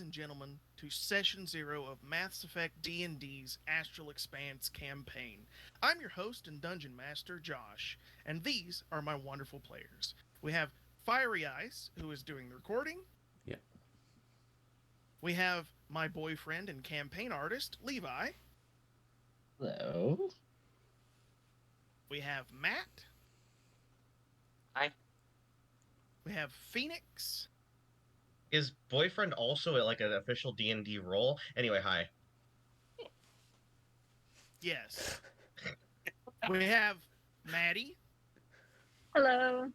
and gentlemen, to Session 0 of Mass Effect D&D's Astral Expanse campaign. I'm your host and Dungeon Master, Josh, and these are my wonderful players. We have Fiery Ice, who is doing the recording. Yeah. We have my boyfriend and campaign artist, Levi. Hello. We have Matt. Hi. We have Fenix. Is boyfriend also like an official D&D role? Anyway, hi. Yes. We have Madi. Hello.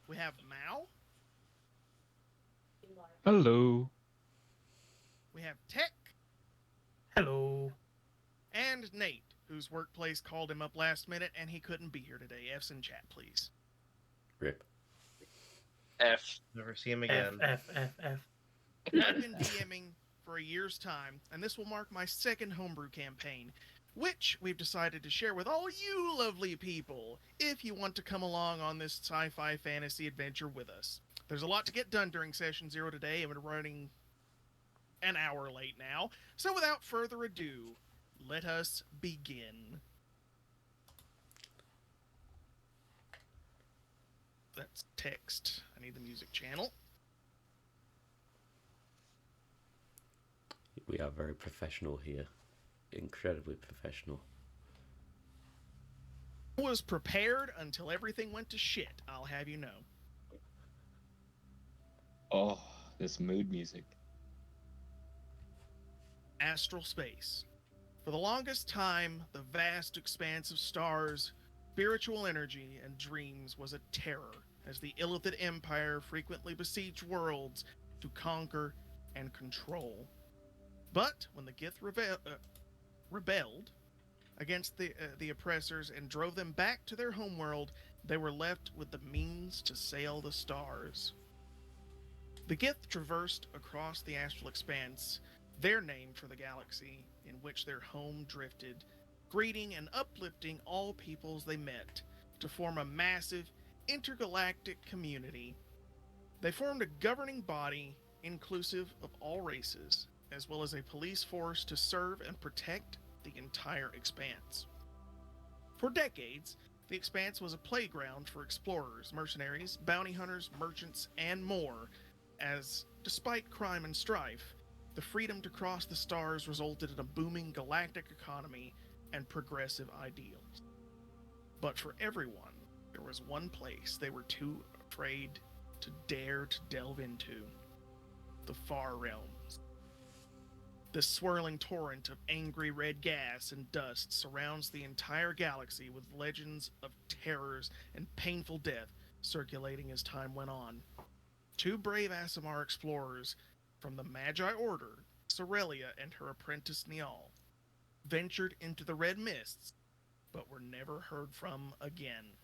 We have Maou. Hello. We have Tech. Hello. And Nate, whose workplace called him up last minute and he couldn't be here today. F's in chat, please. Rip. F. Never see him again. F. I've been DMing for a year's time, and this will mark my second homebrew campaign, which we've decided to share with all you lovely people if you want to come along on this sci-fi fantasy adventure with us. There's a lot to get done during Session 0 today, and we're running an hour late now. So without further ado, let us begin. That's text. I need the music channel. We are very professional here. Incredibly professional. I was prepared until everything went to shit, I'll have you know. Oh, this mood music. Astral space. For the longest time, the vast expanse of stars, spiritual energy, and dreams was a terror, as the Illithid Empire frequently besieged worlds to conquer and control. But when the Gith rebelled against the oppressors and drove them back to their homeworld, they were left with the means to sail the stars. The Gith traversed across the Astral Expanse, their name for the galaxy in which their home drifted, greeting and uplifting all peoples they met to form a massive intergalactic community. They formed a governing body inclusive of all races, as well as a police force to serve and protect the entire expanse. For decades, the expanse was a playground for explorers, mercenaries, bounty hunters, merchants, and more, as, despite crime and strife, the freedom to cross the stars resulted in a booming galactic economy and progressive ideals. But for everyone, there was one place they were too afraid to dare to delve into: the far realms. This swirling torrent of angry red gas and dust surrounds the entire galaxy, with legends of terrors and painful death circulating as time went on. Two brave Aasimar explorers from the Magi Order, Sorelia and her apprentice Niall, ventured into the Red Mists, but were never heard from again.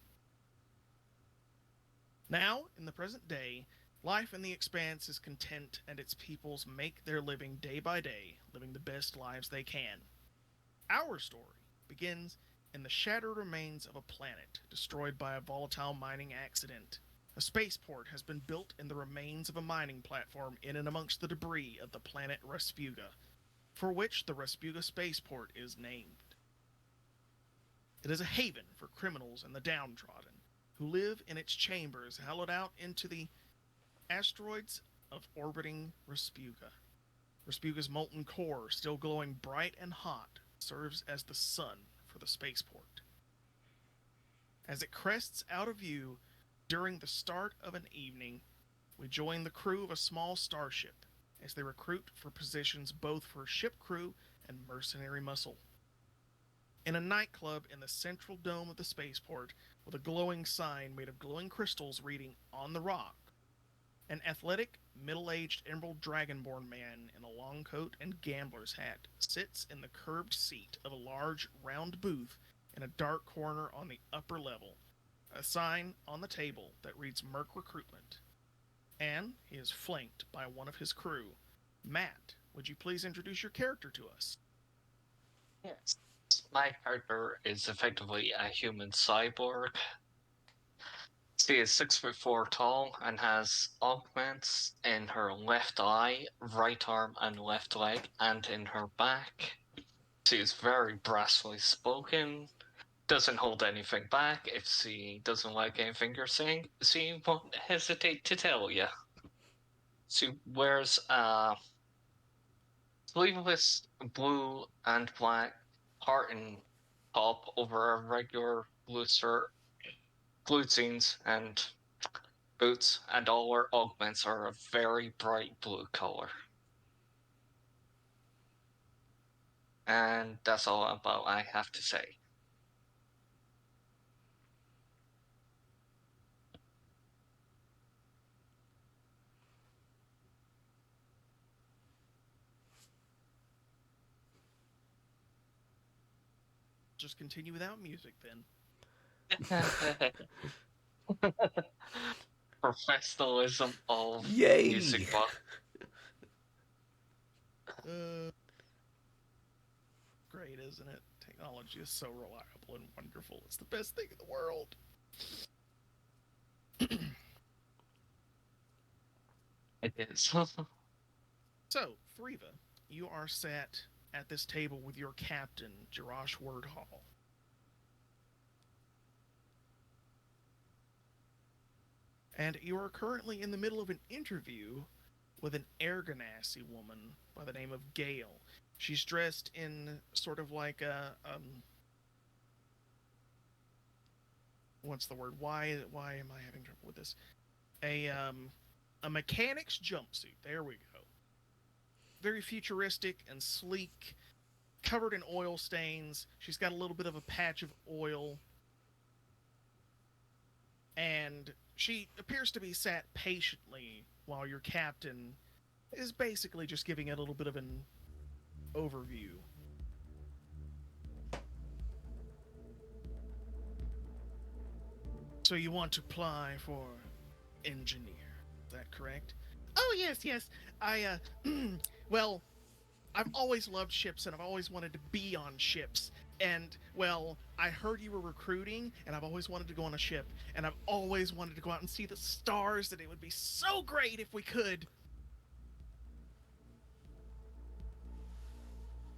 Now, in the present day, life in the Expanse is content, and its peoples make their living day by day, living the best lives they can. Our story begins in the shattered remains of a planet destroyed by a volatile mining accident. A spaceport has been built in the remains of a mining platform in and amongst the debris of the planet Raspuga, for which the Raspuga spaceport is named. It is a haven for criminals and the downtrodden, who live in its chambers hollowed out into the asteroids of orbiting Raspuga. Raspuga's molten core, still glowing bright and hot, serves as the sun for the spaceport. As it crests out of view during the start of an evening, we join the crew of a small starship as they recruit for positions both for ship crew and mercenary muscle. In a nightclub in the central dome of the spaceport, with a glowing sign made of glowing crystals reading "On the Rock," an athletic, middle-aged emerald dragonborn man in a long coat and gambler's hat sits in the curved seat of a large, round booth in a dark corner on the upper level, a sign on the table that reads Merc Recruitment. And he is flanked by one of his crew. Matt, would you please introduce your character to us? Yes. My character is effectively a human cyborg. She is 6'4" tall and has augments in her left eye, right arm, and left leg, and in her back. She is very brassly spoken, doesn't hold anything back. If she doesn't like anything you're saying, she won't hesitate to tell you. She wears a sleeveless blue and black tartan top over a regular blue shirt, blue jeans, and boots, and all her augments are a very bright blue color. And that's all about I have to say. Just continue without music then. Professionalism of Yay! music box. Great, isn't it? Technology is so reliable and wonderful. It's the best thing in the world. It is. So, Threava, you are sat at this table with your captain, Jarash Wordhall. And you are currently in the middle of an interview with an Erganassi woman by the name of Gawhyl. She's dressed in sort of like a what's the word? Why am I having trouble with this? A mechanic's jumpsuit. There we go. Very futuristic and sleek, covered in oil stains. She's got a little bit of a patch of oil. And she appears to be sat patiently while your captain is basically just giving a little bit of an overview. So you want to apply for engineer, is that correct? Oh, yes. Well, I've always loved ships and I've always wanted to be on ships. And, well, I heard you were recruiting, and I've always wanted to go on a ship, and I've always wanted to go out and see the stars, and it would be so great if we could.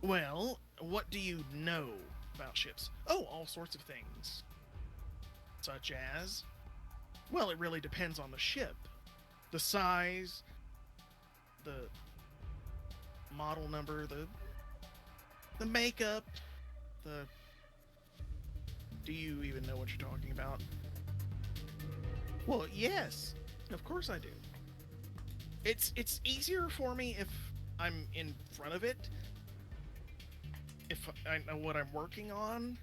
Well, what do you know about ships? Oh, all sorts of things. Such as? Well, it really depends on the ship. The size, the model number, the makeup, do you even know what you're talking about? Well, yes, of course I do. It's easier for me if I'm in front of it, if I know what I'm working on.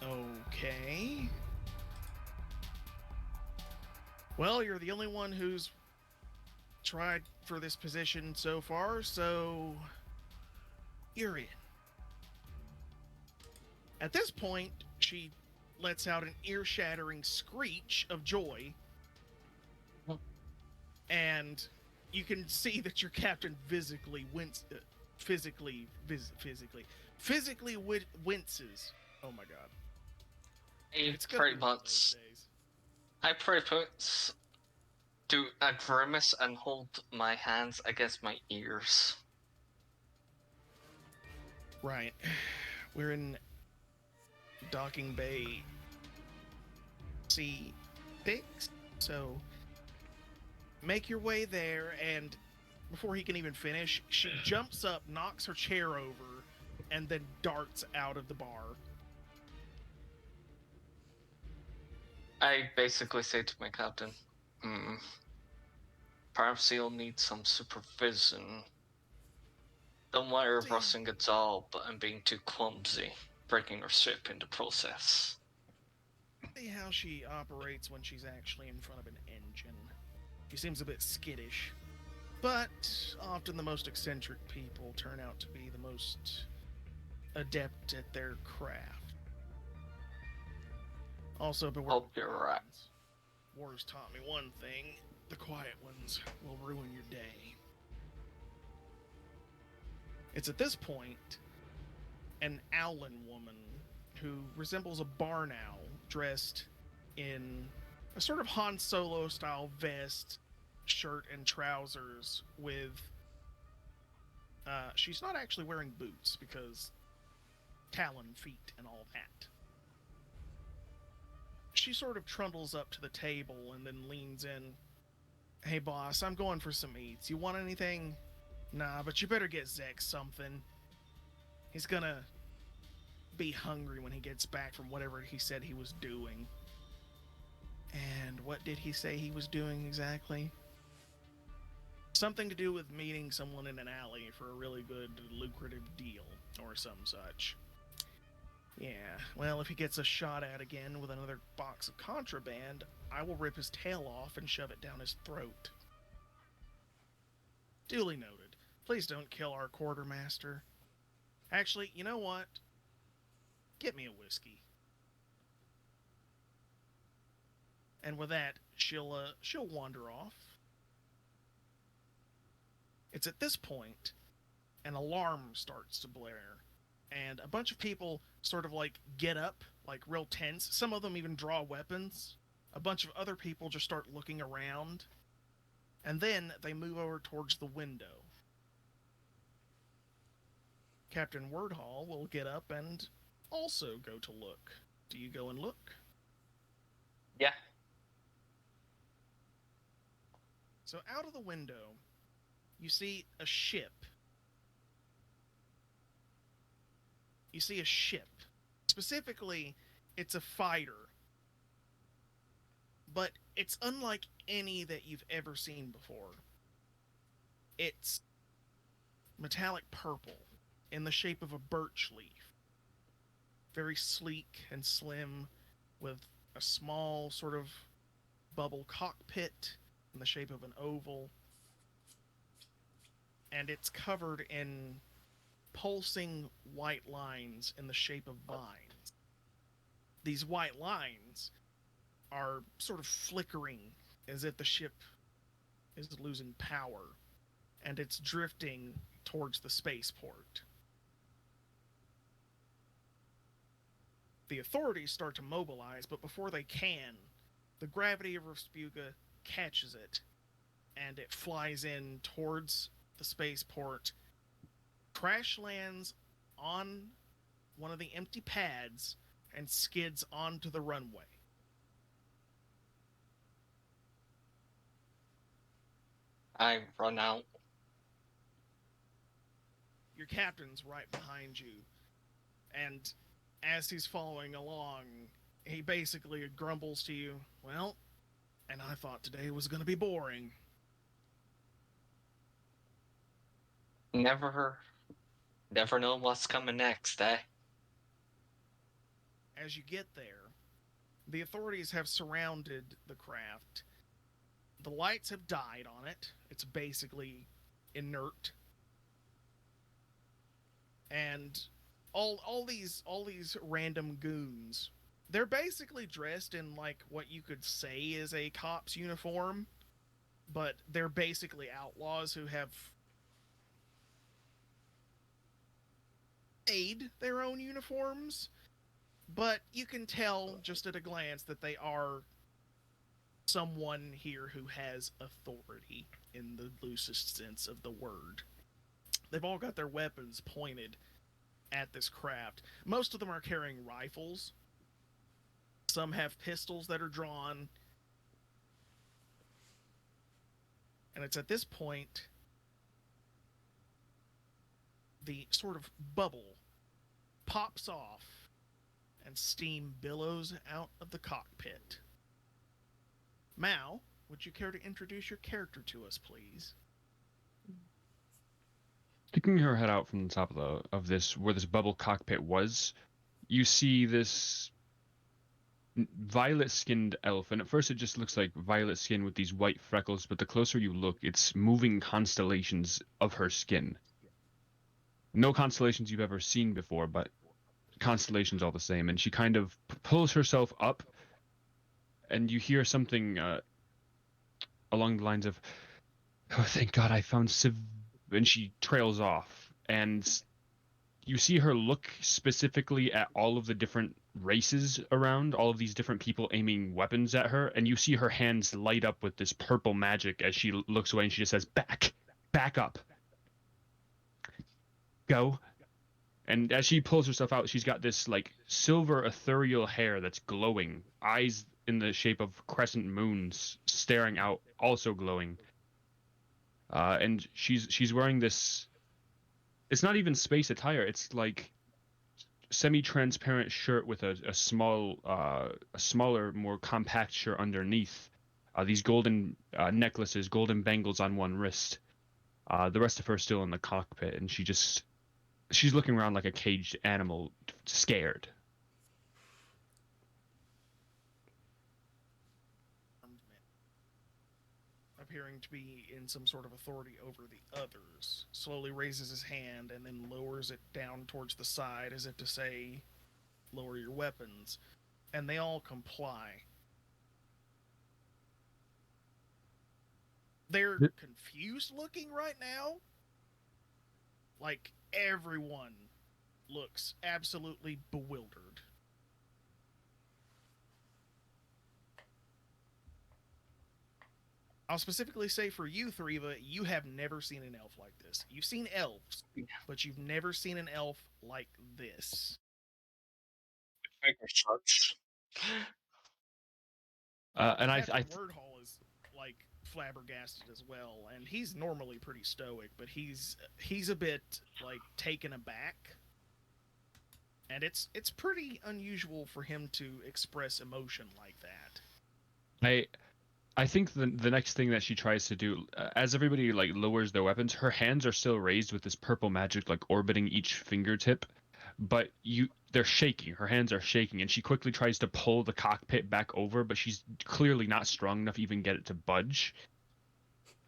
Okay. Well, you're the only one who's tried for this position so far, so you're in. At this point, she lets out an ear-shattering screech of joy, and you can see that your captain physically winces. Oh my god. It's gonna be one of those days. I pretty much do a grimace and hold my hands against my ears. Right. We're in Docking Bay C6, so make your way there, and before he can even finish, she jumps up, knocks her chair over, and then darts out of the bar. I basically say to my captain, perhaps he'll need some supervision. Don't let her rushing a job and being too clumsy, breaking her ship in the process. See how she operates when she's actually in front of an engine. She seems a bit skittish, but often the most eccentric people turn out to be the most adept at their craft. Also, beware. Hope you're right. War's taught me one thing: the quiet ones will ruin your day. It's at this point an Owlin woman who resembles a barn owl dressed in a sort of Han Solo style vest, shirt, and trousers with. She's not actually wearing boots because talon feet and all that. She sort of trundles up to the table and then leans in. Hey boss, I'm going for some eats. You want anything? Nah, but you better get Zek something. He's gonna be hungry when he gets back from whatever he said he was doing. And what did he say he was doing exactly? Something to do with meeting someone in an alley for a really good, lucrative deal, or some such. Yeah, well, if he gets a shot at again with another box of contraband, I will rip his tail off and shove it down his throat. Duly noted. Please don't kill our quartermaster. Actually, you know what? Get me a whiskey. And with that, she'll wander off. It's at this point an alarm starts to blare, and a bunch of people sort of like get up, like real tense. Some of them even draw weapons. A bunch of other people just start looking around, and then they move over towards the window. Captain Wordhall will get up and also go to look. Do you go and look? Yeah. So out of the window, you see a ship. You see a ship. Specifically, it's a fighter. But it's unlike any that you've ever seen before. It's metallic purple in the shape of a birch leaf. Very sleek and slim, with a small sort of bubble cockpit in the shape of an oval. And it's covered in pulsing white lines in the shape of vines. These white lines are sort of flickering as if the ship is losing power, and it's drifting towards the spaceport. The authorities start to mobilize, but before they can, the gravity of Raspuga catches it, and it flies in towards the spaceport, crash lands on one of the empty pads, and skids onto the runway. I run out. Your captain's right behind you, and as he's following along, he basically grumbles to you, well, and I thought today was going to be boring. Never know what's coming next, eh? As you get there, the authorities have surrounded the craft. The lights have died on it. It's basically inert. And all these random goons, they're basically dressed in like what you could say is a cop's uniform, but they're basically outlaws who have made their own uniforms, but you can tell just at a glance that they are someone here who has authority in the loosest sense of the word. They've all got their weapons pointed at this craft. Most of them are carrying rifles. Some have pistols that are drawn. And it's at this point the sort of bubble pops off and steam billows out of the cockpit. Maou, would you care to introduce your character to us, please? Sticking her head out from the top of this, where this bubble cockpit was, you see this violet-skinned elf, and at first it just looks like violet skin with these white freckles, but the closer you look, it's moving constellations of her skin. No constellations you've ever seen before, but constellations all the same, and she kind of pulls herself up, and you hear something along the lines of, "Oh, thank God I found and she trails off, and you see her look specifically at all of the different races around, all of these different people aiming weapons at her, and you see her hands light up with this purple magic as she looks away and she just says, back up. Go. And as she pulls herself out, she's got this like silver ethereal hair that's glowing, eyes in the shape of crescent moons staring out, also glowing. And she's wearing this. It's not even space attire. It's like semi-transparent shirt with a smaller, more compact shirt underneath. These golden necklaces, golden bangles on one wrist. The rest of her still in the cockpit, and she's looking around like a caged animal, scared. Appearing to be in some sort of authority over the others, slowly raises his hand and then lowers it down towards the side as if to say, lower your weapons. And they all comply. They're confused looking right now. Like, everyone looks absolutely bewildered. I'll specifically say for you, Threava, you have never seen an elf like this. You've seen elves, but you've never seen an elf like this. And Captain Wordhall is like flabbergasted as well, and he's normally pretty stoic, but he's a bit like taken aback, and it's pretty unusual for him to express emotion like that. I think the next thing that she tries to do, as everybody like lowers their weapons, her hands are still raised with this purple magic like orbiting each fingertip, but they're shaking. Her hands are shaking, and she quickly tries to pull the cockpit back over, but she's clearly not strong enough to even get it to budge.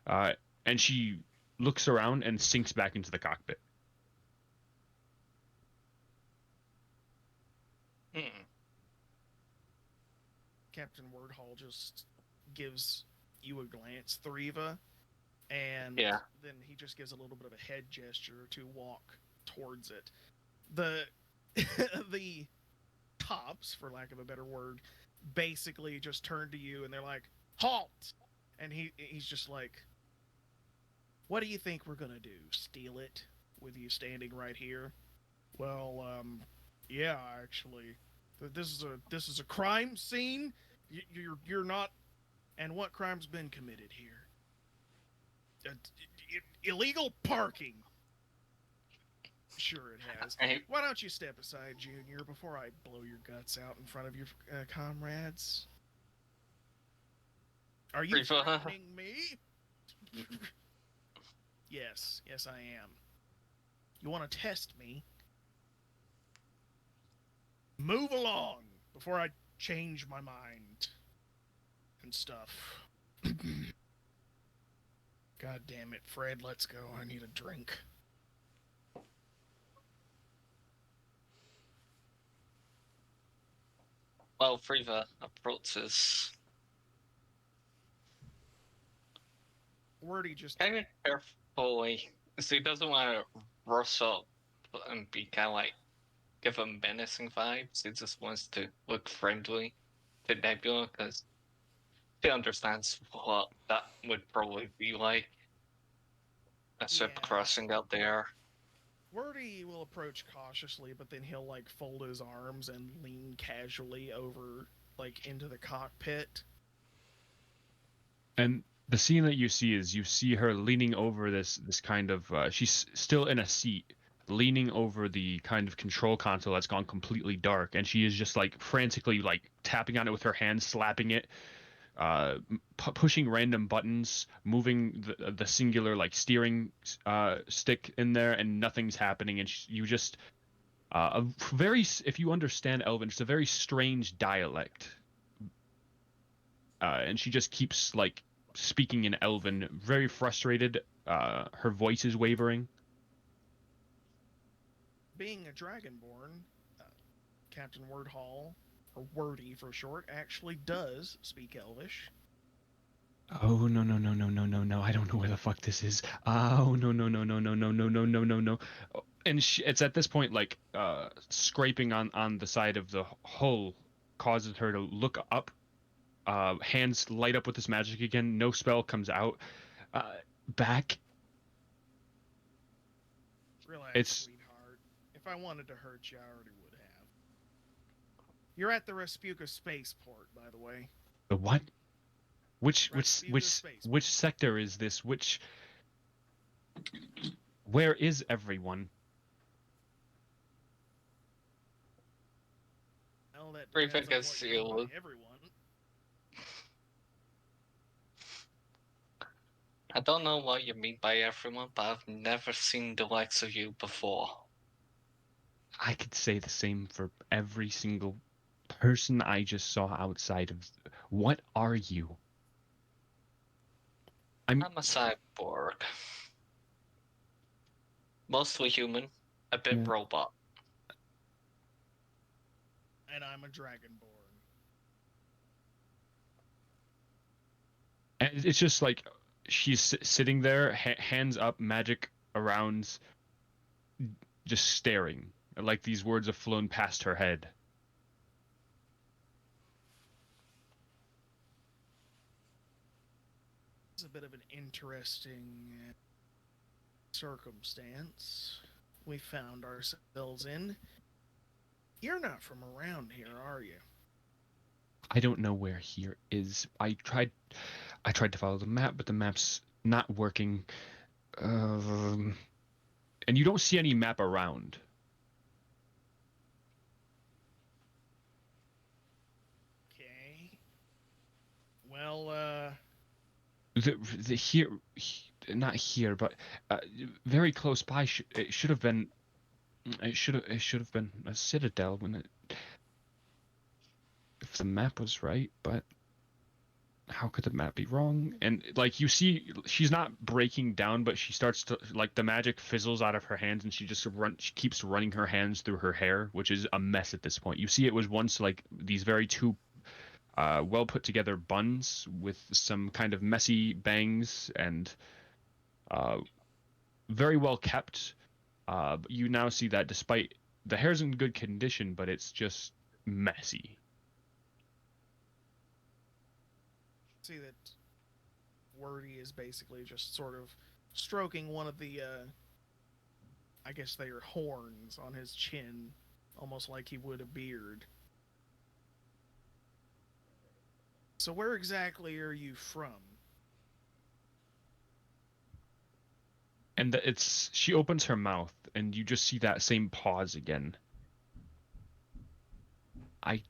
And she looks around and sinks back into the cockpit. Captain Wordhall just gives you a glance, Threava, and then he just gives a little bit of a head gesture to walk towards it. The tops, for lack of a better word, basically just turn to you and they're like, halt! And he's just like, what do you think we're gonna do? Steal it with you standing right here? Well, yeah, actually, this is a crime scene. You're not. And what crime's been committed here? Illegal parking. Sure it has. Why don't you step aside, Junior, before I blow your guts out in front of your comrades? Are you threatening me? Yes, I am. You want to test me? Move along before I change my mind and stuff. God damn it, Fred, let's go. I need a drink. Well, Threava approaches. Wordy just kind of carefully, so he doesn't want to rush up and be kind of like give him menacing vibes. He just wants to look friendly to Nebula because he understands what that would probably be like. A ship crashing out there. Wordy will approach cautiously, but then he'll like fold his arms and lean casually over like into the cockpit. And the scene that you see her leaning over this kind of she's still in a seat, leaning over the kind of control console that's gone completely dark, and she is just like frantically like tapping on it with her hands, slapping it, pushing random buttons, moving the singular like steering stick in there, and nothing's happening. And you just if you understand Elven, it's a very strange dialect, and she just keeps like speaking in Elven, very frustrated. Her voice is wavering. Being a Dragonborn, Captain Wordhall, or Wordy for short, actually does speak Elvish. Oh no, I don't know where the fuck this is. Oh no. And it's at this point like scraping on the side of the hull causes her to look up. Hands light up with this magic again. No spell comes out. Back. Relax, It's sweetheart. If I wanted to hurt you, I already would have. You're at the Raspuka spaceport, by the way. the what? Which Raspuka spaceport. which sector is this? Where is everyone? Well, that Prefix depends on is what you mean by sealed. everyone. I don't know what you mean by everyone, but I've never seen the likes of you before. I could say the same for every single person I just saw outside of. What are you? I'm a cyborg. Mostly human, a bit Yeah. robot. And I'm a dragonborn. And it's just like she's sitting there, hands up, magic around, just staring. Like these words have flown past her head. It's a bit of an interesting circumstance we found ourselves in. You're not from around here, are you? I don't know where here is. I tried to follow the map, but the map's not working. And you don't see any map around. Okay. Well, The here, not here, but very close by. It should have been. It should have been a citadel when it. If the map was right, but how could the map be wrong? And like you see, she's not breaking down, but she starts to like the magic fizzles out of her hands, and she keeps running her hands through her hair, which is a mess at this point. You see, it was once like these very two well put together buns with some kind of messy bangs and very well kept. But you now see that despite the hair's in good condition, but it's just messy. see that Wordy is basically just sort of stroking one of the, I guess they are horns on his chin, almost like he would a beard. So where exactly are you from? And she opens her mouth, and you just see that same pause again. I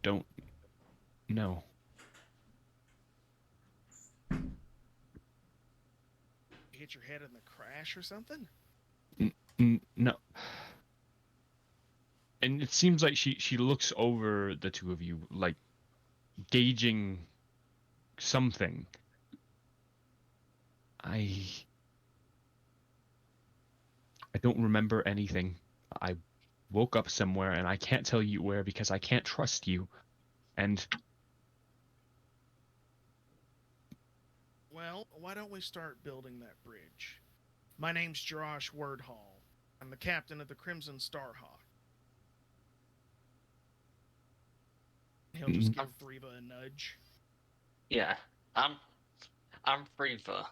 don't know. You hit your head in the crash or something? No. And it seems like she looks over the two of you, like gauging something. I don't remember anything. I woke up somewhere, and I can't tell you where because I can't trust you. And Well, why don't we start building that bridge? My name's Josh Wordhall. I'm the captain of the Crimson Starhawk. He'll just give Threava a nudge. Yeah, I'm Threava.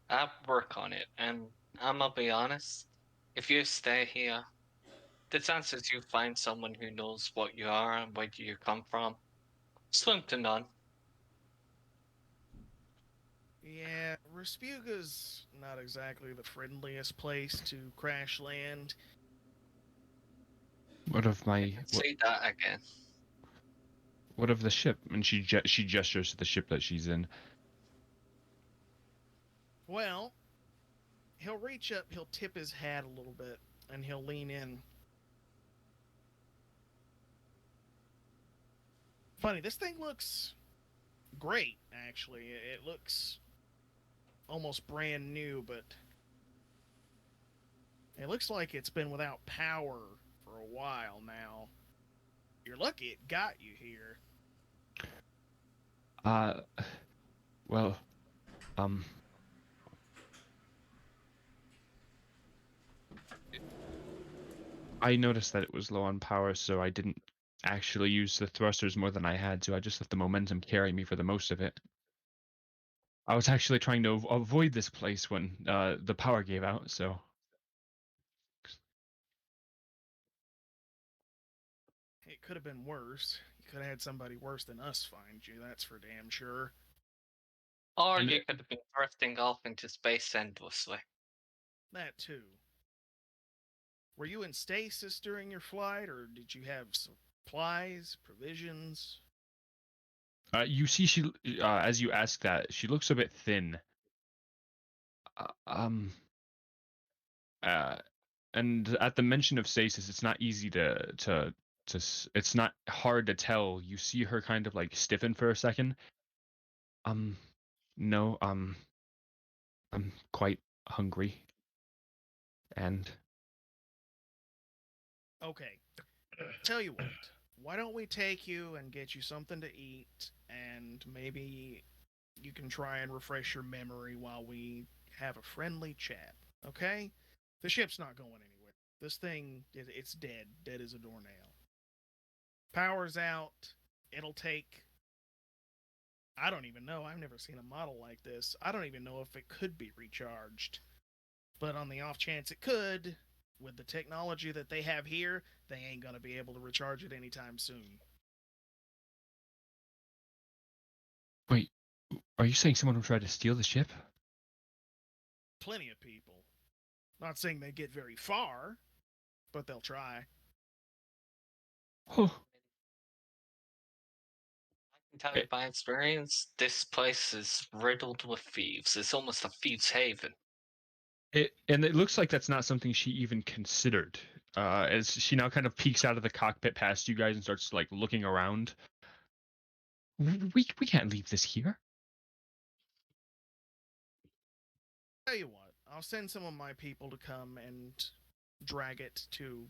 I'll work on it, and I'm gonna be honest. If you stay here, the chances you find someone who knows what you are and where you come from, slim to none. Yeah, Raspuga's not exactly the friendliest place to crash land. what of Say that again. what of the ship? And she gestures to the ship that she's in. Well, he'll reach up, he'll tip his hat a little bit, and he'll lean in. Funny, this thing looks great, actually. It looks almost brand new, but it looks like it's been without power for a while now. You're lucky it got you here. Well, I noticed that it was low on power, so I didn't actually use the thrusters more than I had to. I just let the momentum carry me for the most of it. I was actually trying to avoid this place when the power gave out, so... It could have been worse. You could have had somebody worse than us find you, that's for damn sure. Or And you could have been drifting off into space endlessly. That too. Were you in stasis during your flight, or did you have supplies, provisions? you see, she as you ask that, she looks a bit thin. Uh, um, uh, and at the mention of stasis, it's not easy it's not hard to tell. You see her kind of like stiffen for a second. No, I'm quite hungry. And Okay. Tell you what. Why don't we take you and get you something to eat, and maybe you can try and refresh your memory while we have a friendly chat, okay? The ship's not going anywhere. This thing, it's dead. Dead as a doornail. Power's out. It'll take... I don't even know. I've never seen a model like this. I don't even know if it could be recharged. But on the off chance it could, with the technology that they have here, they ain't going to be able to recharge it anytime soon. wait, are you saying someone will try to steal the ship? Plenty of people. Not saying they get very far, but they'll try. Oh, I can tell you by experience, this place is riddled with thieves. It's almost a thieves' haven. and it looks like that's not something she even considered. As she now kind of peeks out of the cockpit past you guys and starts like looking around. We can't leave this here. Tell you what, I'll send some of my people to come and drag it to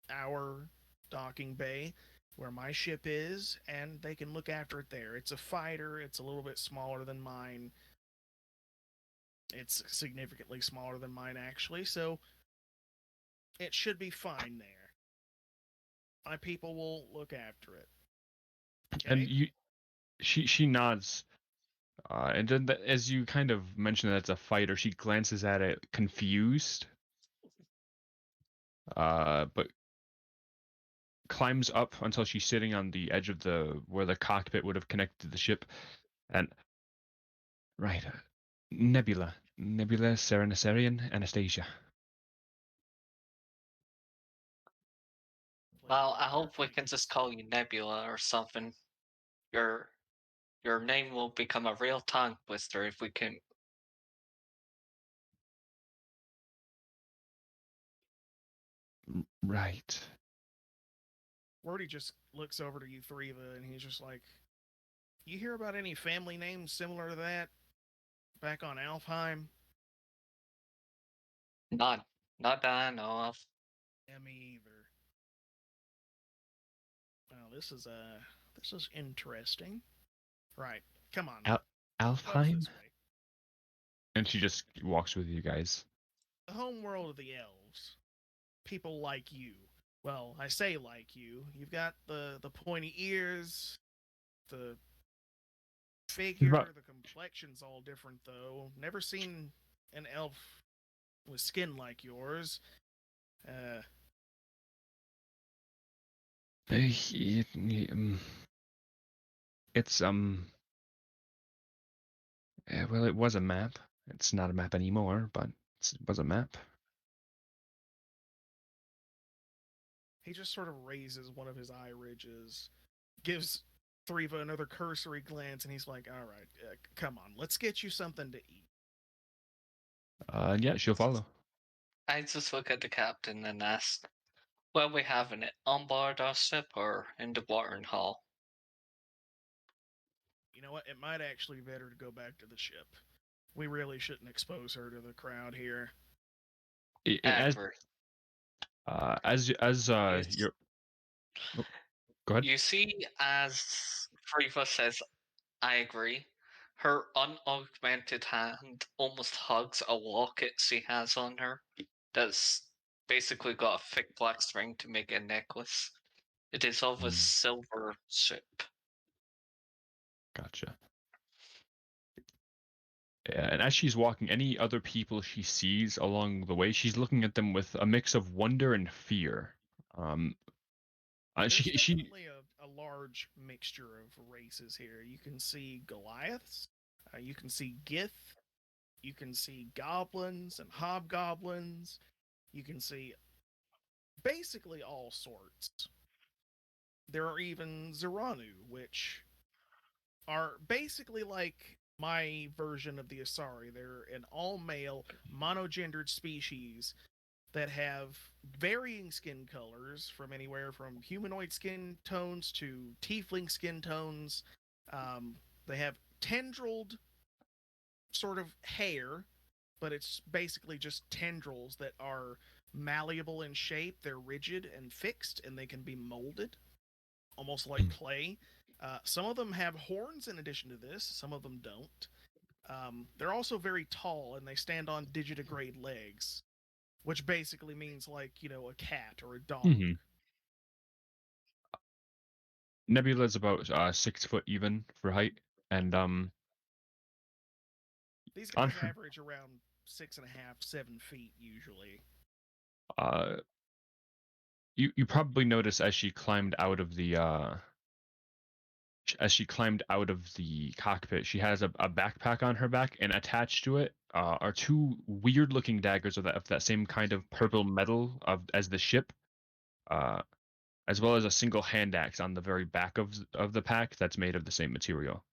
our docking bay where my ship is, and they can look after it there. It's a fighter, it's a little bit smaller than mine. It's significantly smaller than mine, actually, so it should be fine there. My people will look after it. Okay? And she nods. And then as you kind of mention that it's a fighter, she glances at it confused. But climbs up until she's sitting on the edge of where the cockpit would have connected to the ship. And right, Nebula Seren-Acarion Anastasia. Well, I hope we can just call you Nebula or something. Your your name will become a real tongue twister if we can. Right. Wordy just looks over to you, Threava, and he's just like, you hear about any family names similar to that back on Alfheim? None. Not that I know of. Yeah, me either. Well, this is interesting. Right, come on. Close Alfheim? this way. And she just walks with you guys. The home world of the elves. People like you. Well, I say like you. You've got the pointy ears, the figure, the complexion's all different though. Never seen an elf with skin like yours. It's well, it was a map. It's not a map anymore, but it was a map. He just sort of raises one of his eye ridges, gives Threava another cursory glance, and he's like, all right, come on, let's get you something to eat. Yeah, she'll follow. I just look at the captain and ask, "Where we having it? On board our ship or in the watering hall?" You know what? It might actually be better to go back to the ship. We really shouldn't expose her to the crowd here. As Ever. as you're oh, go ahead. You see, as Friva says, I agree. Her unaugmented hand almost hugs a locket she has on her. That's basically got a thick black string to make a necklace. It is of a Mm. silver ship. Gotcha. Yeah, and as she's walking, any other people she sees along the way, she's looking at them with a mix of wonder and fear. There's She definitely a large mixture of races here. You can see Goliaths, you can see Gith, you can see goblins and hobgoblins, you can see basically all sorts. There are even Zeranu, which are basically like my version of the Asari. They're an all-male, monogendered species that have varying skin colors from anywhere from humanoid skin tones to tiefling skin tones. They have tendrilled sort of hair, but it's basically just tendrils that are malleable in shape. They're rigid and fixed, and they can be molded, almost like clay. Some of them have horns in addition to this, some of them don't. They're also very tall, and they stand on digitigrade legs, which basically means like, a cat or a dog. Mm-hmm. Nebula's about 6 foot even for height, and These on guys her, average around 6.5, 7 feet usually. you probably notice as she climbed out of the cockpit, she has a backpack on her back, and attached to it are two weird-looking daggers of that same kind of purple metal as the ship, as well as a single hand axe on the very back of the pack that's made of the same material.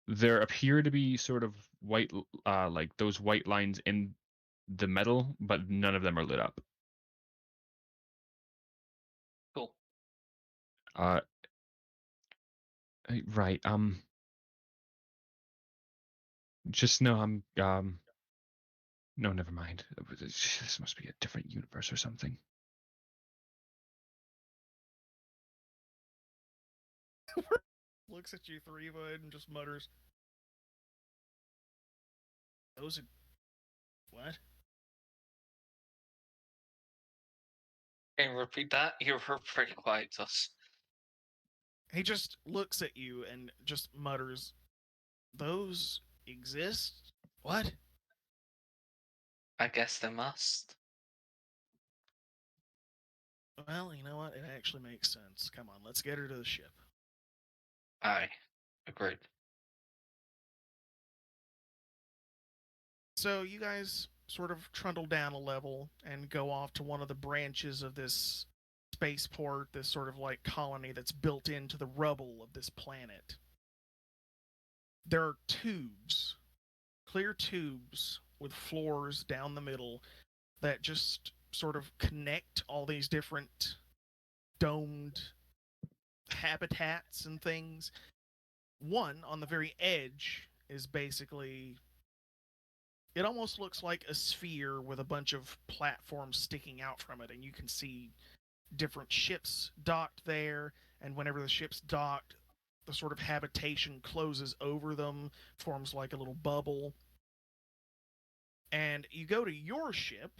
There appear to be sort of white, like those white lines in the metal, but none of them are lit up. Cool. Right. Just know no, never mind. This must be a different universe or something. Looks at you, Threava, and just mutters, "Those are what?" Can you repeat that? You were pretty quiet to us. He just looks at you and just mutters, "Those exist? What?" I guess they must. Well, you know what? It actually makes sense. Come on, let's get her to the ship. Aye. Agreed. So you guys sort of trundle down a level and go off to one of the branches of this spaceport, this sort of like colony that's built into the rubble of this planet. There are tubes, clear tubes with floors down the middle that just sort of connect all these different domed habitats and things. One on the very edge is basically, it almost looks like a sphere with a bunch of platforms sticking out from it, and you can see different ships docked there, and whenever the ship's docked, the sort of habitation closes over them, forms like a little bubble. And you go to your ship,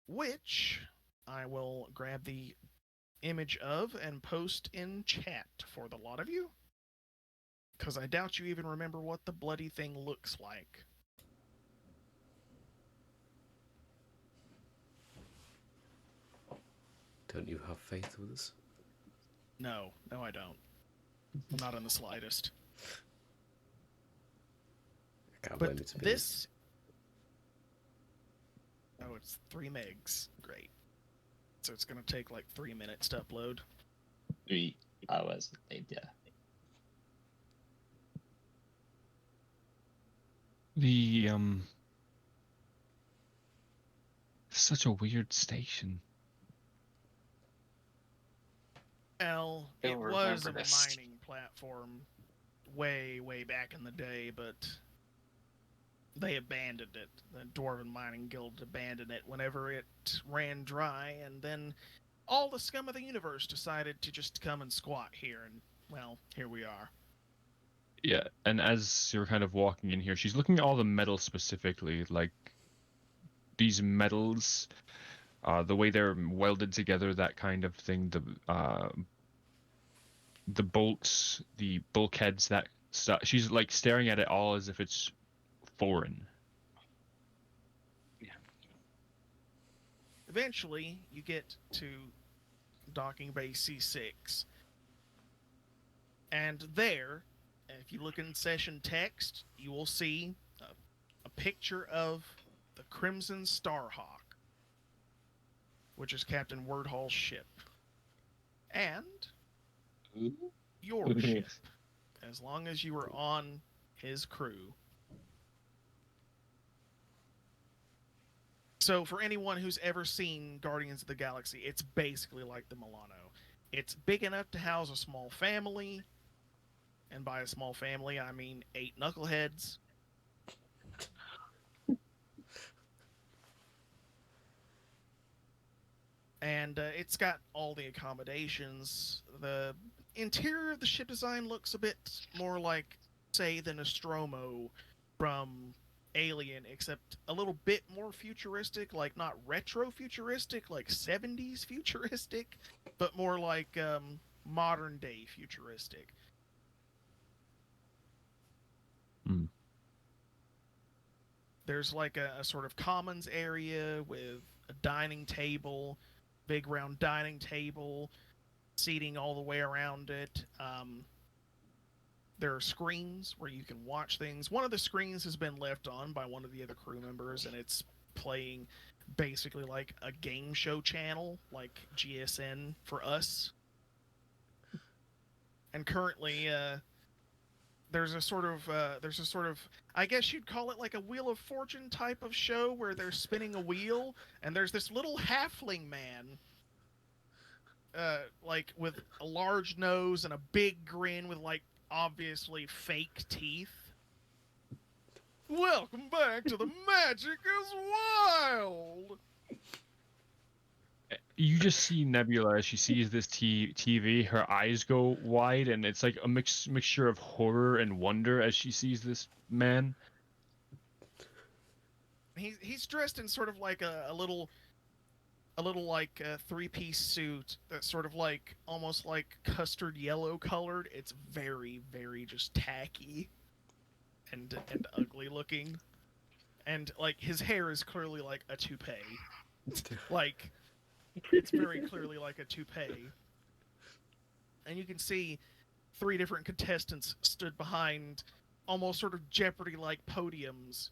which I will grab the image of and post in chat for the lot of you, because I doubt you even remember what the bloody thing looks like. Don't you have faith with us? No, I don't. Not in the slightest. I can't But blame you to be this... Oh, it's 3 megs. Great. So it's going to take like 3 minutes to upload. 3 hours later. The such a weird station. Well, You'll it was a remember this. mining platform way, way back in the day, but they abandoned it. The Dwarven Mining Guild abandoned it whenever it ran dry, and then all the scum of the universe decided to just come and squat here, and, well, here we are. Yeah, and as you're kind of walking in here, she's looking at all the metal specifically, like these metals, the way they're welded together, that kind of thing. The bolts, the bulkheads, that stuff. She's like staring at it all as if it's foreign. Eventually, you get to docking bay C6. And there, if you look in session text, you will see a picture of the Crimson Starhawk, which is Captain Wordhall's ship. And your ship, as long as you were on his crew. So for anyone who's ever seen Guardians of the Galaxy, it's basically like the Milano. It's big enough to house a small family, and by a small family, I mean 8 knuckleheads. And it's got all the accommodations. The interior of the ship design looks a bit more like, say, the Nostromo from Alien, except a little bit more futuristic, like not retro futuristic, like 70s futuristic, but more like modern day futuristic. There's like a sort of commons area with a dining table, big round dining table, seating all the way around it. There are screens where you can watch things. One of the screens has been left on by one of the other crew members, and it's playing basically like a game show channel, like GSN for us. And currently, there's a sort of, I guess you'd call it like a Wheel of Fortune type of show where they're spinning a wheel, and there's this little halfling man, like with a large nose and a big grin with like obviously fake teeth. Welcome back to The Magic is Wild! You just see Nebula as she sees this TV, her eyes go wide, and it's like a mixture of horror and wonder as she sees this man. He's dressed in sort of like a little like a 3-piece suit that's sort of like almost like custard yellow colored. It's very, very just tacky and ugly looking, and like his hair is clearly like a toupee. Like it's very clearly like a toupee, and you can see 3 different contestants stood behind almost sort of Jeopardy-like podiums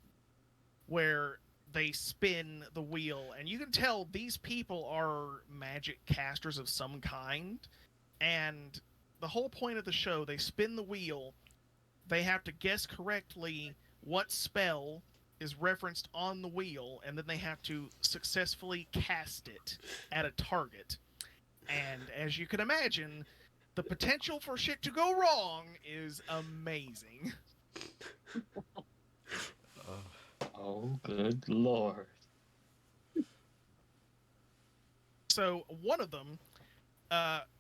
where they spin the wheel, and you can tell these people are magic casters of some kind, and the whole point of the show, they spin the wheel, they have to guess correctly what spell is referenced on the wheel, and then they have to successfully cast it at a target. And as you can imagine, the potential for shit to go wrong is amazing. Oh, good lord. So one of them,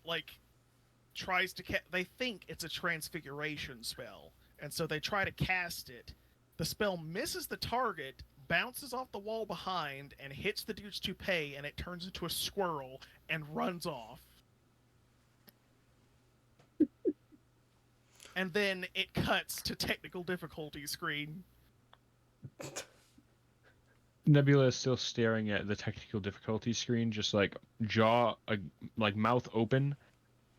like, tries to they think it's a transfiguration spell, and so they try to cast it. The spell misses the target, bounces off the wall behind, and hits the dude's toupee, and it turns into a squirrel and runs off. And then it cuts to technical difficulty screen. Nebula is still staring at the technical difficulty screen, just like jaw, like mouth open,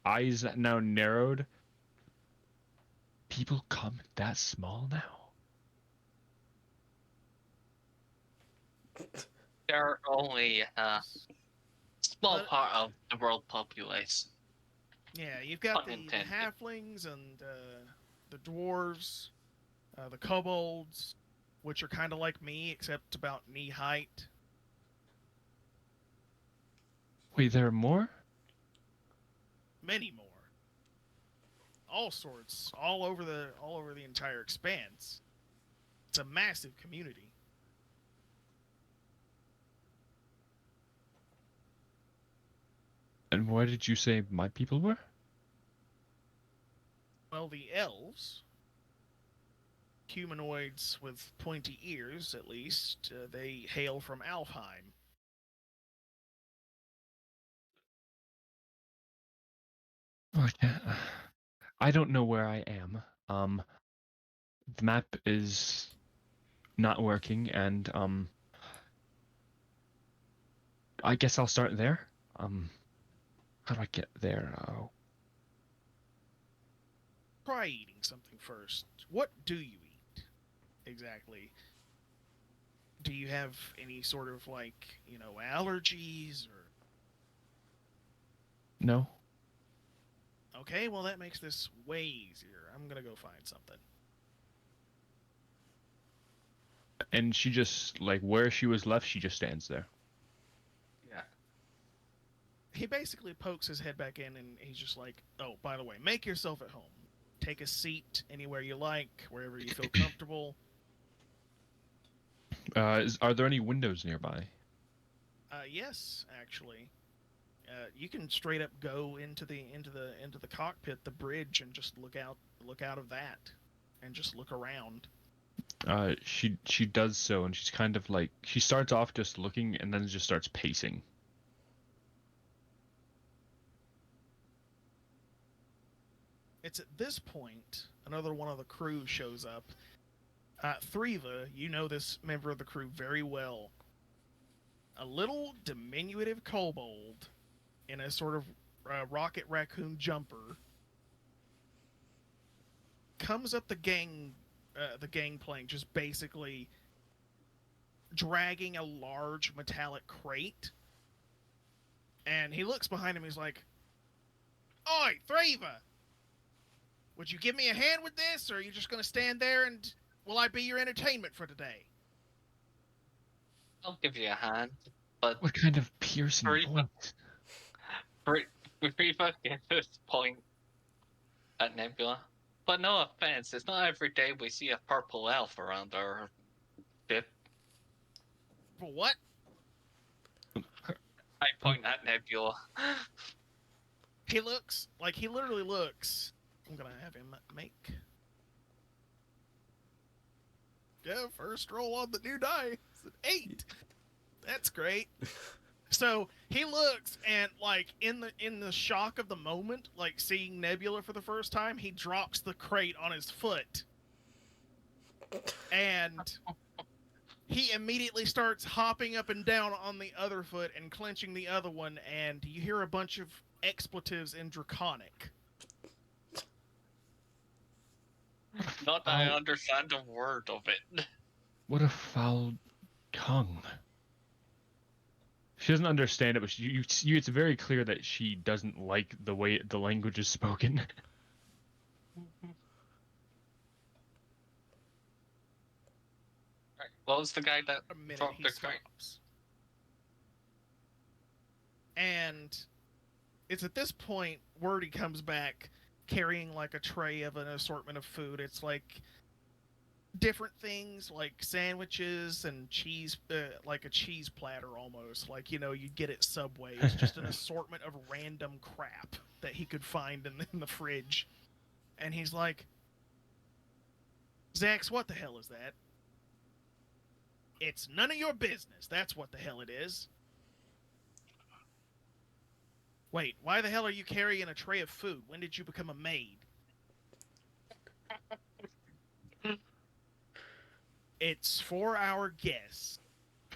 eyes now narrowed. People come that small now? They're only a small part of the world population. Yeah, you've got the Unintended. halflings and the dwarves, the kobolds, which are kind of like me, except about knee height. Wait, there are more? Many more. All sorts, all over the entire expanse. It's a massive community. And where did you say my people were? Well, the elves humanoids with pointy ears, at least. They hail from Alfheim. Okay. I don't know where I am. The map is not working, and I guess I'll start there. How do I get there? Oh. Try eating something first. What do you eat exactly? Do you have any sort of allergies or? No. Okay, well that makes this way easier. I'm gonna go find something. And she just, like, where she was left, she just stands there. Yeah. He basically pokes his head back in and he's just like, oh, by the way, make yourself at home. Take a seat anywhere you like, wherever you feel comfortable. Are there any windows nearby? Yes, actually. You can straight up go into the cockpit, the bridge, and just look out of that, and just look around. She does so, and she's kind of like, she starts off just looking, and then just starts pacing. It's at this point another one of the crew shows up. Threava, you know this member of the crew very well. A little diminutive kobold in a sort of rocket raccoon jumper comes up the gangplank, just basically dragging a large metallic crate. And he looks behind him. He's like, "Oi, Threava! Would you give me a hand with this, or are you just going to stand there and will I be your entertainment for today?" I'll give you a hand, but What kind of piercing Threava- voice? Threava gets this point at Nebula. But no offense, it's not every day we see a purple elf around our bit. For what? I point at Nebula. He literally looks. I'm going to have him make. Yeah, first roll on the new die. It's an 8. That's great. So he looks and in the shock of the moment, like seeing Nebula for the first time, he drops the crate on his foot. And he immediately starts hopping up and down on the other foot and clenching the other one, and you hear a bunch of expletives in Draconic. Not that I understand a word of it. What a foul tongue. She doesn't understand it, but it's very clear that she doesn't like the way the language is spoken. Right. What was the guy that A minute, dropped he the crate? stops. And it's at this point Wordy comes back carrying like a tray of an assortment of food. It's like different things like sandwiches and cheese, like a cheese platter almost, like you'd get at Subway. It's just an assortment of random crap that he could find in the fridge. And he's like, "Zax, what the hell is that?" "It's none of your business. That's what the hell it is." "Wait, why the hell are you carrying a tray of food? When did you become a maid?" "It's for our guest,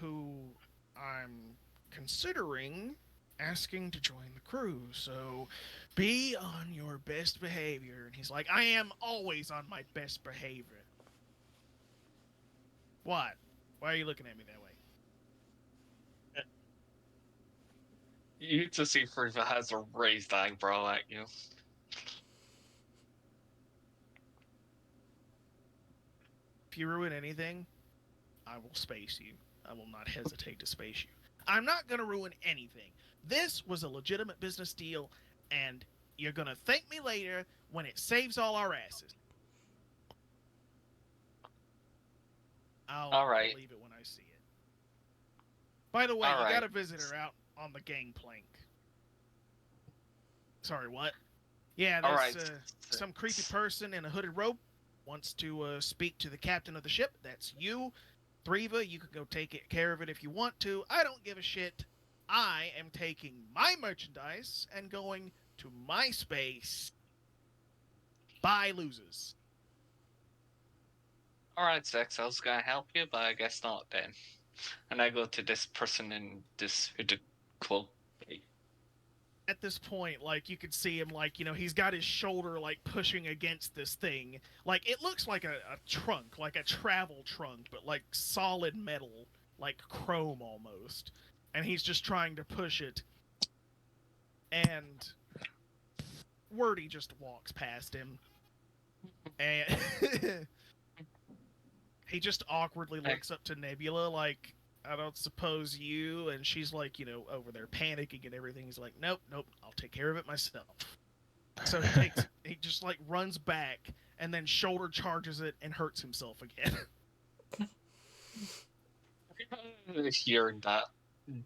who I'm considering asking to join the crew, so be on your best behavior." And he's like, "I am always on my best behavior." "What? Why are you looking at me that way?" You to see Threava has a raised eyebrow at you. "If you ruin anything, I will space you. I will not hesitate to space you. I'm not going to ruin anything. This was a legitimate business deal, and you're going to thank me later when it saves all our asses." I'll All right. believe it when I see it. By the way, All you right. got a visitor out on the gangplank. Sorry, what? Yeah, All there's right. some creepy person in a hooded robe. wants to speak to the captain of the ship. That's you. Threava, you can go take care of it if you want to. I don't give a shit. I am taking my merchandise and going to my space. Buy loses. Alright, Zex, I was gonna help you, but I guess not then. And I go to this person in this hooded cloak. At this point, like, you could see him, like, you know, he's got his shoulder, like, pushing against this thing. Like, it looks like a trunk, like a travel trunk, but, like, solid metal, like chrome almost. And he's just trying to push it. And Wordy just walks past him. And he just awkwardly looks up to Nebula, like, I don't suppose you, and she's like, you know, over there panicking and everything. He's like, nope, I'll take care of it myself. So he just like runs back and then shoulder charges it and hurts himself again. Hearing that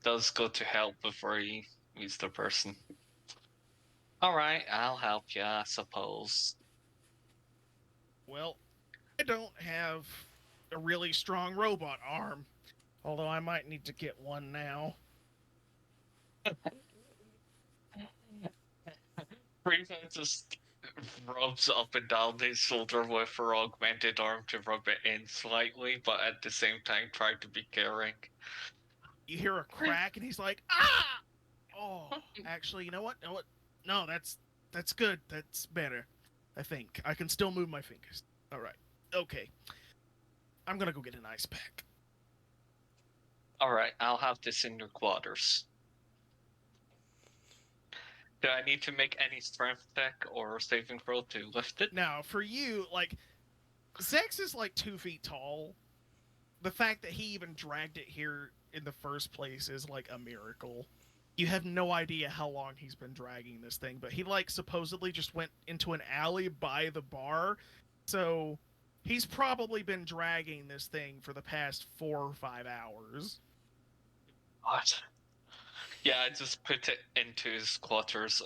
does go to help before he meets the person. Alright, I'll help you, I suppose. Well, I don't have a really strong robot arm, although I might need to get one now. Threava just rubs up and down his shoulder with her augmented arm to rub it in slightly, but at the same time trying to be caring. You hear a crack, and he's like, ah! Oh, actually, you know what? No, that's good. That's better. I think. I can still move my fingers. Alright. Okay. I'm gonna go get an ice pack. Alright, I'll have this in your quarters. Do I need to make any strength check or saving throw to lift it? Now, for you, like, Zex is like 2 feet tall. The fact that he even dragged it here in the first place is like a miracle. You have no idea how long he's been dragging this thing, but he like supposedly just went into an alley by the bar, so he's probably been dragging this thing for the past 4 or 5 hours. What? Yeah, I just put it into his quarters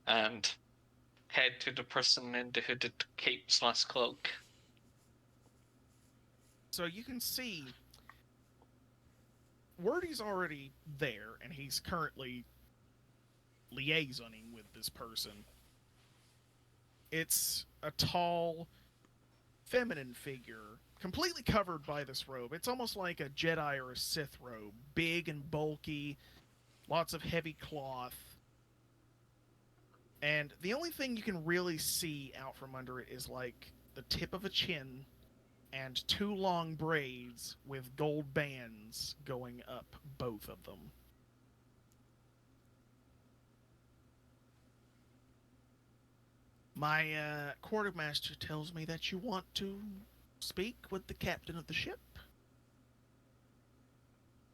and head to the person in the hooded cape/cloak. So you can see Wordy's already there, and he's currently liaisoning with this person. It's a tall, feminine figure, completely covered by this robe. It's almost like a Jedi or a Sith robe, big and bulky, lots of heavy cloth. And the only thing you can really see out from under it is like the tip of a chin and 2 long braids with gold bands going up both of them. My quartermaster tells me that you want to speak with the captain of the ship.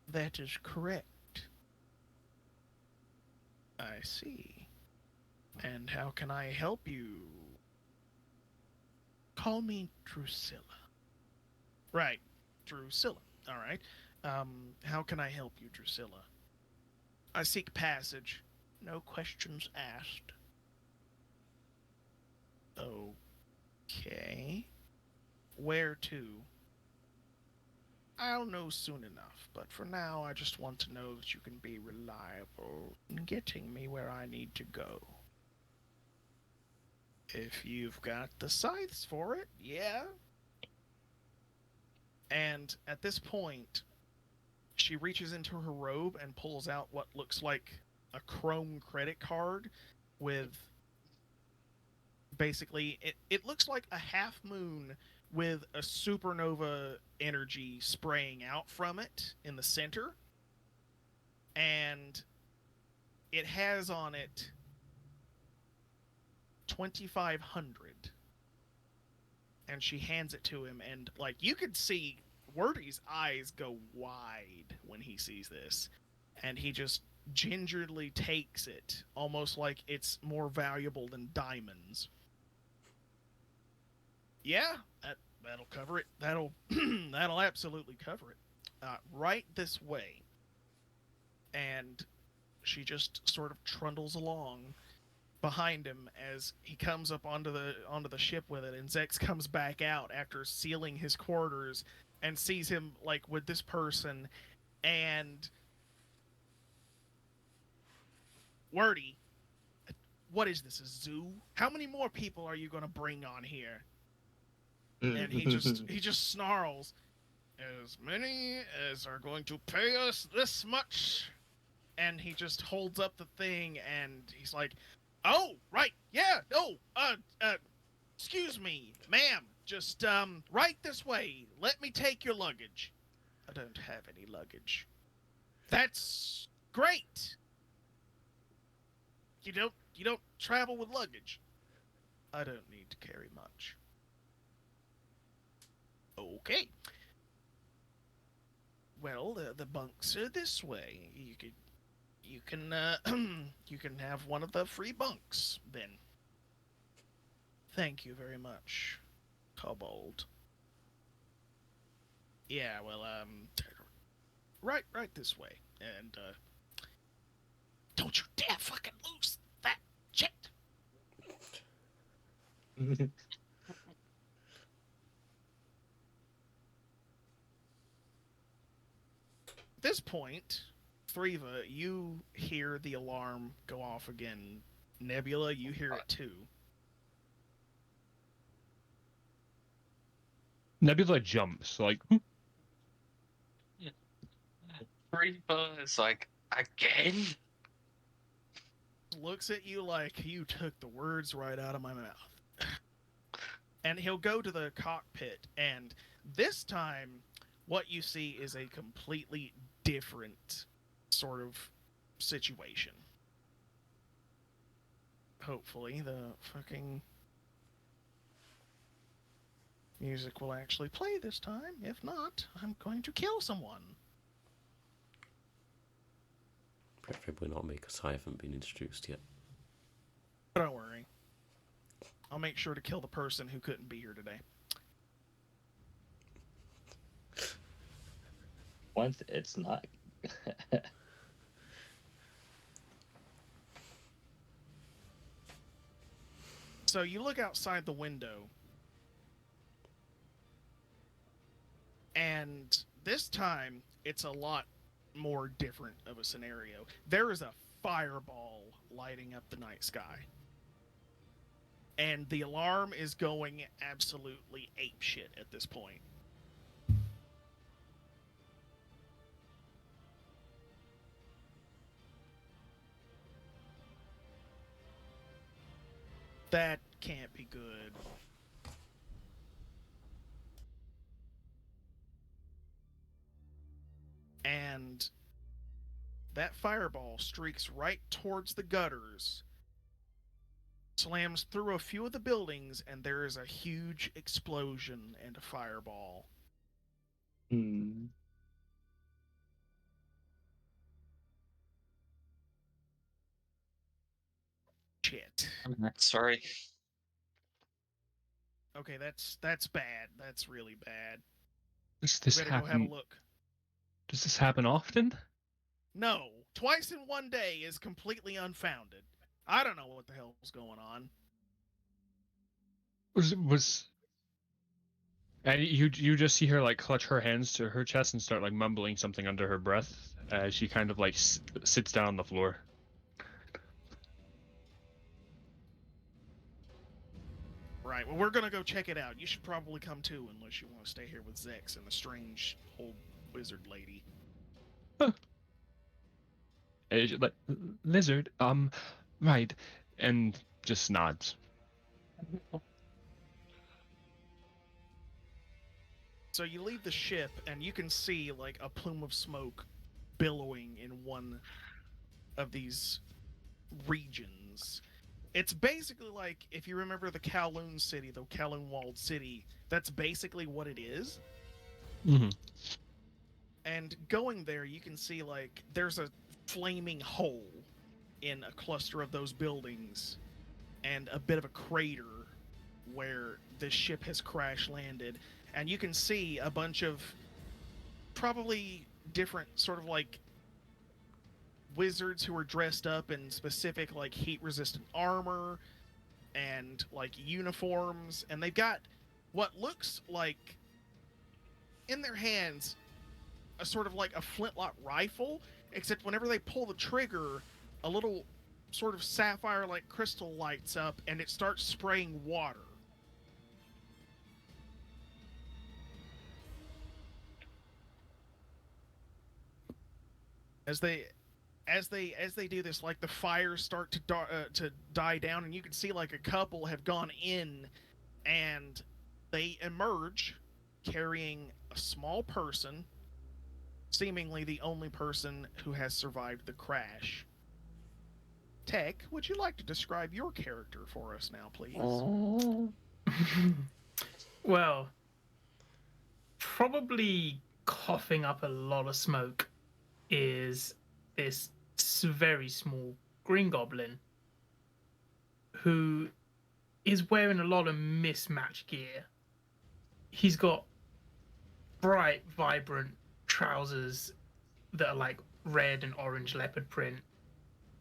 That is correct. I see. And how can I help you? Call me Drusilla. Right, Drusilla. All right. How can I help you, Drusilla? I seek passage. No questions asked. Okay. Where to? I'll know soon enough, but for now I just want to know that you can be reliable in getting me where I need to go. If you've got the scythes for it, yeah. And at this point, she reaches into her robe and pulls out what looks like a chrome credit card with basically, it looks like a half moon with a supernova energy spraying out from it in the center. And it has on it 2,500. And she hands it to him, and like you could see Wordy's eyes go wide when he sees this, and he just gingerly takes it, almost like it's more valuable than diamonds. Yeah, that'll cover it. That'll absolutely cover it. Right this way. And she just sort of trundles along, behind him as he comes up onto the ship with it, and Zex comes back out after sealing his quarters and sees him like with this person. And Wordy, what is this, a zoo? How many more people are you gonna bring on here? And he just snarls, as many as are going to pay us this much. And he just holds up the thing, and he's like, oh, right, yeah, no, excuse me, ma'am, just, right this way. Let me take your luggage. I don't have any luggage. That's great. You don't travel with luggage. I don't need to carry much. Okay. Well, the bunks are this way. You can you can have one of the free bunks then. Thank you very much, Kobold. Yeah, well, right this way, and don't you dare fucking lose that shit. At this point, Threava, you hear the alarm go off again. Nebula, you hear it too. Nebula jumps, like, Threava is like, again? Looks at you like you took the words right out of my mouth. And he'll go to the cockpit, and this time, what you see is a completely different sort of situation. Hopefully, the fucking music will actually play this time. If not, I'm going to kill someone. Preferably not because I haven't been introduced yet. Don't worry. I'll make sure to kill the person who couldn't be here today. Once it's not. So you look outside the window, and this time it's a lot more different of a scenario. There is a fireball lighting up the night sky. And the alarm is going absolutely apeshit at this point. That can't be good. And that fireball streaks right towards the gutters, slams through a few of the buildings, and there is a huge explosion and a fireball. Shit. Sorry. Okay, that's bad. That's really bad. does this Better go have a happen? look. Does this happen often? No, twice in one day is completely unfounded. I don't know what the hell's going on. And you just see her like clutch her hands to her chest and start like mumbling something under her breath as she kind of like sits down on the floor. Right, well, we're gonna go check it out. You should probably come too, unless you want to stay here with Zex and the strange old wizard lady. Like, lizard, right, and just nods. So you leave the ship, and you can see like a plume of smoke billowing in one of these regions. It's basically like, if you remember the Kowloon city, the Kowloon walled city, that's basically what it is. Mm-hmm. And going there, you can see like there's a flaming hole in a cluster of those buildings, and a bit of a crater where the ship has crash landed. And you can see a bunch of probably different sort of like wizards who are dressed up in specific like heat-resistant armor and like uniforms, and they've got what looks like in their hands a sort of like a flintlock rifle, except whenever they pull the trigger, a little sort of sapphire-like crystal lights up and it starts spraying water. As they do this, like the fires start to die down, and you can see like a couple have gone in, and they emerge carrying a small person, seemingly the only person who has survived the crash. Tech, would you like to describe your character for us now, please? Well, probably coughing up a lot of smoke is this very small green goblin who is wearing a lot of mismatched gear. He's got bright, vibrant trousers that are like red and orange leopard print.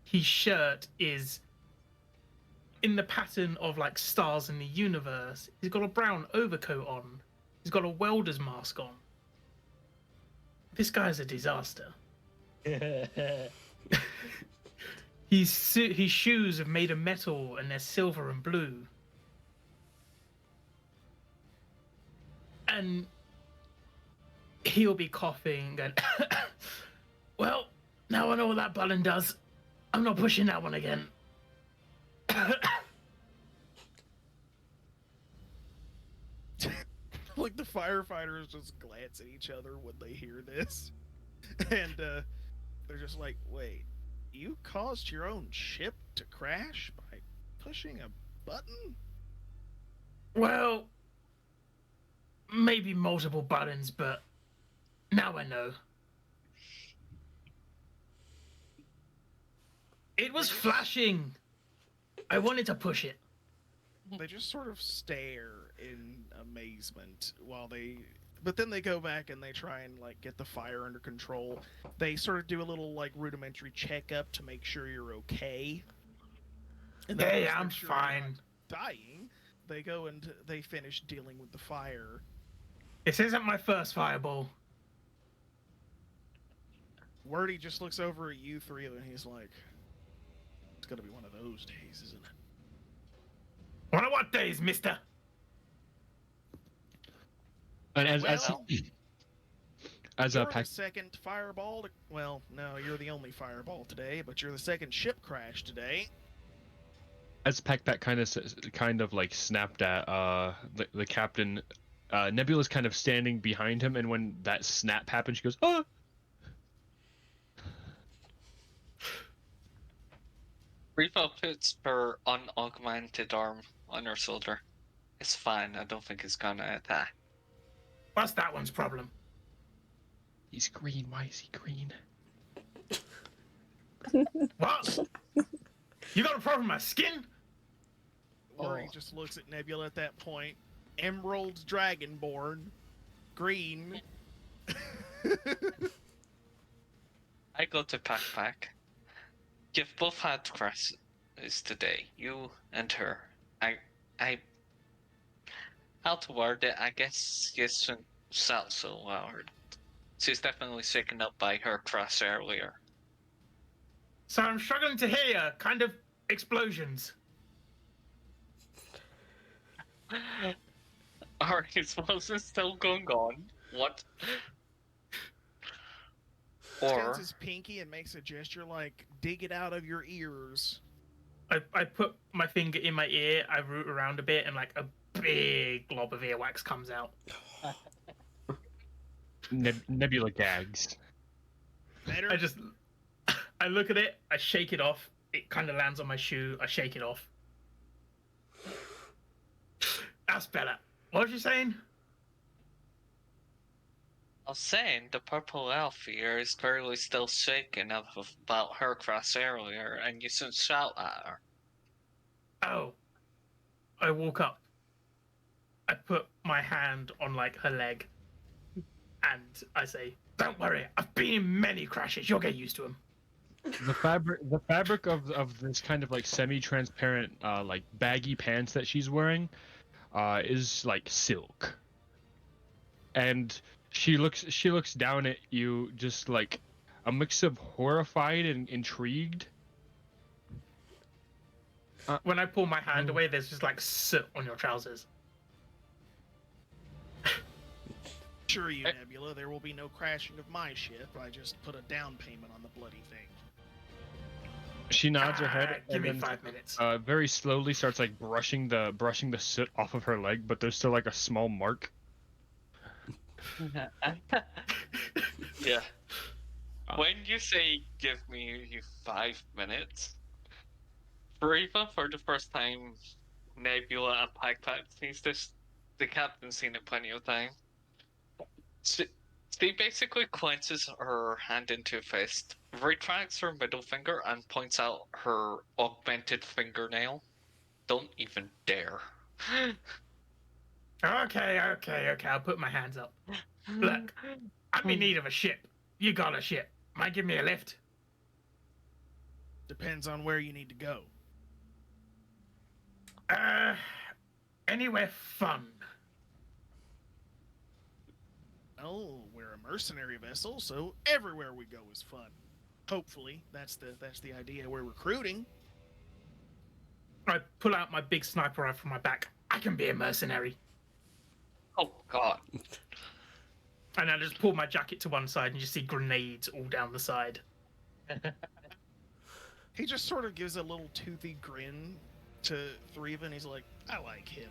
His shirt is in the pattern of like stars in the universe. He's got a brown overcoat on. He's got a welder's mask on. This guy's a disaster. His shoes are made of metal and they're silver and blue. And he'll be coughing and well, now I know what that button does. I'm not pushing that one again. Like the firefighters just glance at each other when they hear this. And they're just like, wait, you caused your own ship to crash by pushing a button? Well, maybe multiple buttons, but now I know. It was flashing. I wanted to push it. They just sort of stare in amazement while but then they go back and they try and like get the fire under control. They sort of do a little like rudimentary checkup to make sure you're okay. And then Hey, once they're I'm sure you're fine. not dying, they go and they finish dealing with the fire. This isn't my first fireball. Wordy just looks over at you three and he's like, it's gonna be one of those days, isn't it? One of what days, mister? And as You're Pack, the second fireball well, no, you're the only fireball today, but you're the second ship crash today. as PakPak kind of like snapped at the captain, Nebula's kind of standing behind him, and when that snap happens, she goes, "Oh!" Riva puts her unaugmented arm on her shoulder. It's fine, I don't think it's gonna attack. What's that one's problem? He's green. Why is he green? What? You got a problem with my skin? Wordy just looks at Nebula at that point. Emerald Dragonborn. Green. I go to PakPak. You've both had crashes today, you and her. How to word it, I guess you shouldn't sound so loud. She's definitely shaken up by her crash earlier. So I'm struggling to hear kind of explosions. Our explosion's still going on. What? Extends his pinky and makes a gesture like, dig it out of your ears. I put my finger in my ear, I root around a bit, and like a big glob of earwax comes out. Nebula gags. Better? I look at it, I shake it off, it kind of lands on my shoe, I shake it off. That's better. What was you saying? I was saying the purple elf here is clearly still shaken up about her crash earlier, and you shouldn't shout at her. Oh. I walk up. I put my hand on like her leg, and I say, "Don't worry, I've been in many crashes. You'll get used to them." The fabric of this kind of like semi-transparent like baggy pants that she's wearing is like silk. And she looks down at you just like a mix of horrified and intrigued. When I pull my hand away, there's just like soot on your trousers. Assure you, Nebula, there will be no crashing of my ship. I just put a down payment on the bloody thing. She nods her head Give and me then 5 minutes. very slowly starts like brushing the soot off of her leg, but there's still like a small mark. Yeah. When you say give me 5 minutes, Threava, for the first time, Nebula and PakPak sees this. The captain's seen it plenty of time. She basically clenches her hand into a fist, retracts her middle finger, and points out her augmented fingernail. Don't even dare. Okay. I'll put my hands up. Look, I'm in need of a ship. You got a ship. Might give me a lift. Depends on where you need to go. Anywhere fun. Well, we're a mercenary vessel, so everywhere we go is fun. Hopefully, that's the idea we're recruiting. I pull out my big sniper rifle from my back. I can be a mercenary. Oh god. And I just pull my jacket to one side and you see grenades all down the side. He just sort of gives a little toothy grin to Threava, and he's like, I like him.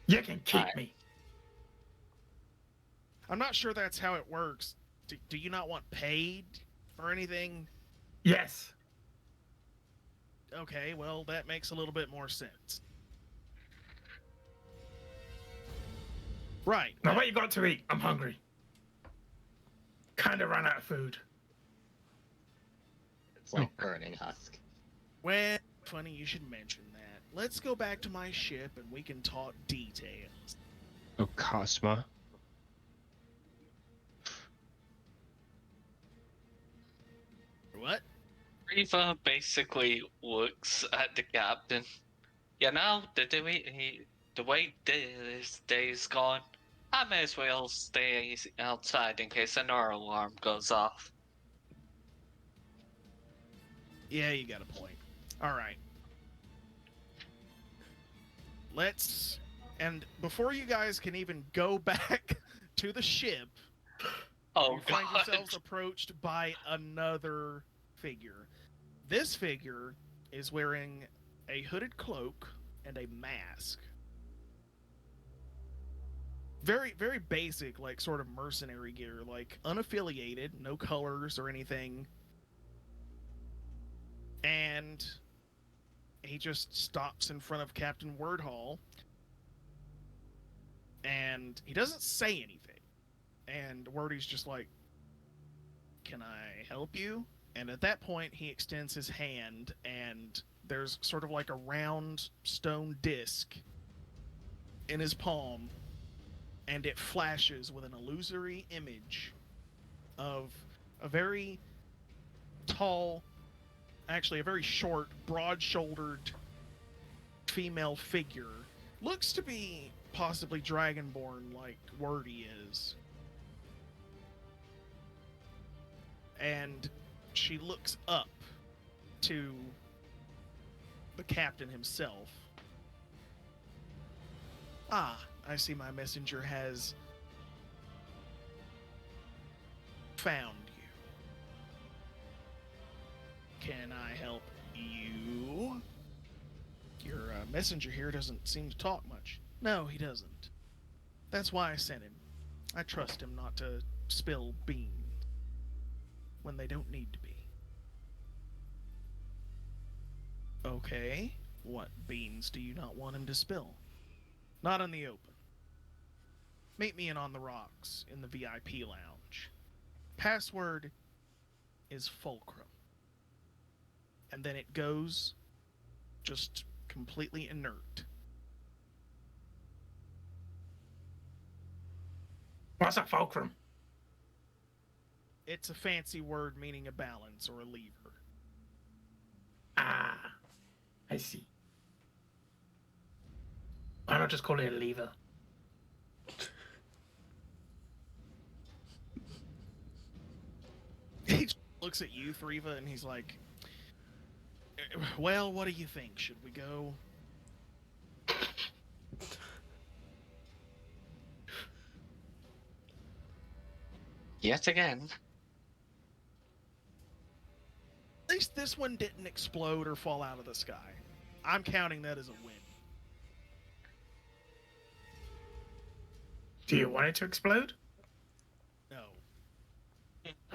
You can keep me. I'm not sure that's how it works. Do you not want paid or anything? Yes. Okay, well, that makes a little bit more sense. Right. Now what you got to eat? I'm hungry. Kinda ran out of food. It's like burning husk. Well, funny you should mention that. Let's go back to my ship and we can talk details. Oh, Cosma. What? Threava basically looks at the captain. You know, the way this day's gone, I may as well stay outside in case another alarm goes off. Yeah, you got a point. Alright. And before you guys can even go back to the ship, Oh you find god. yourselves approached by another figure. This figure is wearing a hooded cloak and a mask. Very, very basic, like, sort of mercenary gear, like, unaffiliated, no colors or anything. And he just stops in front of Captain Wordhall, and he doesn't say anything. And Wordy's just like, can I help you? And at that point, he extends his hand, and there's sort of like a round stone disc in his palm, and it flashes with an illusory image of a very tall, actually a very short, broad-shouldered female figure. Looks to be possibly dragonborn like Wordy is. And she looks up to the captain himself. Ah, I see my messenger has found you. Can I help you? Your messenger here doesn't seem to talk much. No, he doesn't. That's why I sent him. I trust him not to spill beans when they don't need to be. Okay, what beans do you not want him to spill? Not in the open. Meet me in on the rocks in the VIP lounge. Password is Fulcrum. And then it goes just completely inert. What's a fulcrum? It's a fancy word meaning a balance or a lever. Ah, I see. Why not just call it a lever? He just looks at you, Threava, and he's like, well, what do you think? Should we go? Yet again. At least this one didn't explode or fall out of the sky. I'm counting that as a win. Do you want it to explode? No.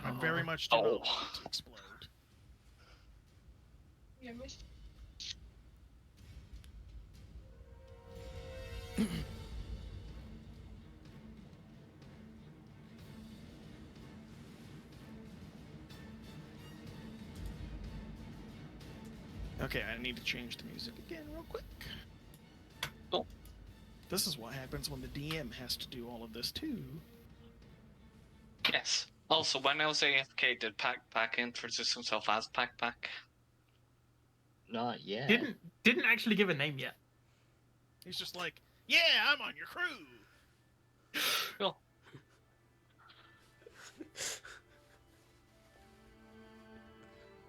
I very much do not want it to explode. Okay, I need to change the music again real quick. Cool. This is what happens when the DM has to do all of this too. Yes. Also, when I was AFK, did PakPak introduce himself as PakPak? Not yet. Didn't actually give a name yet. He's just like, yeah, I'm on your crew. Cool.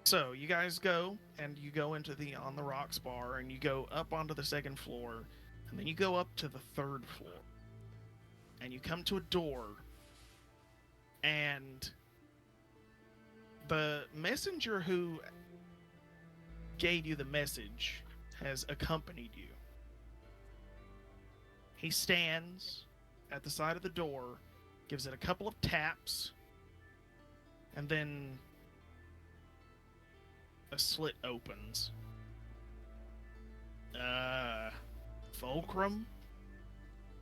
So you guys go, and you go into the On the Rocks bar, and you go up onto the second floor, and then you go up to the third floor, and you come to a door, and the messenger who gave you the message has accompanied you. He stands at the side of the door, gives it a couple of taps, and then a slit opens. Fulcrum.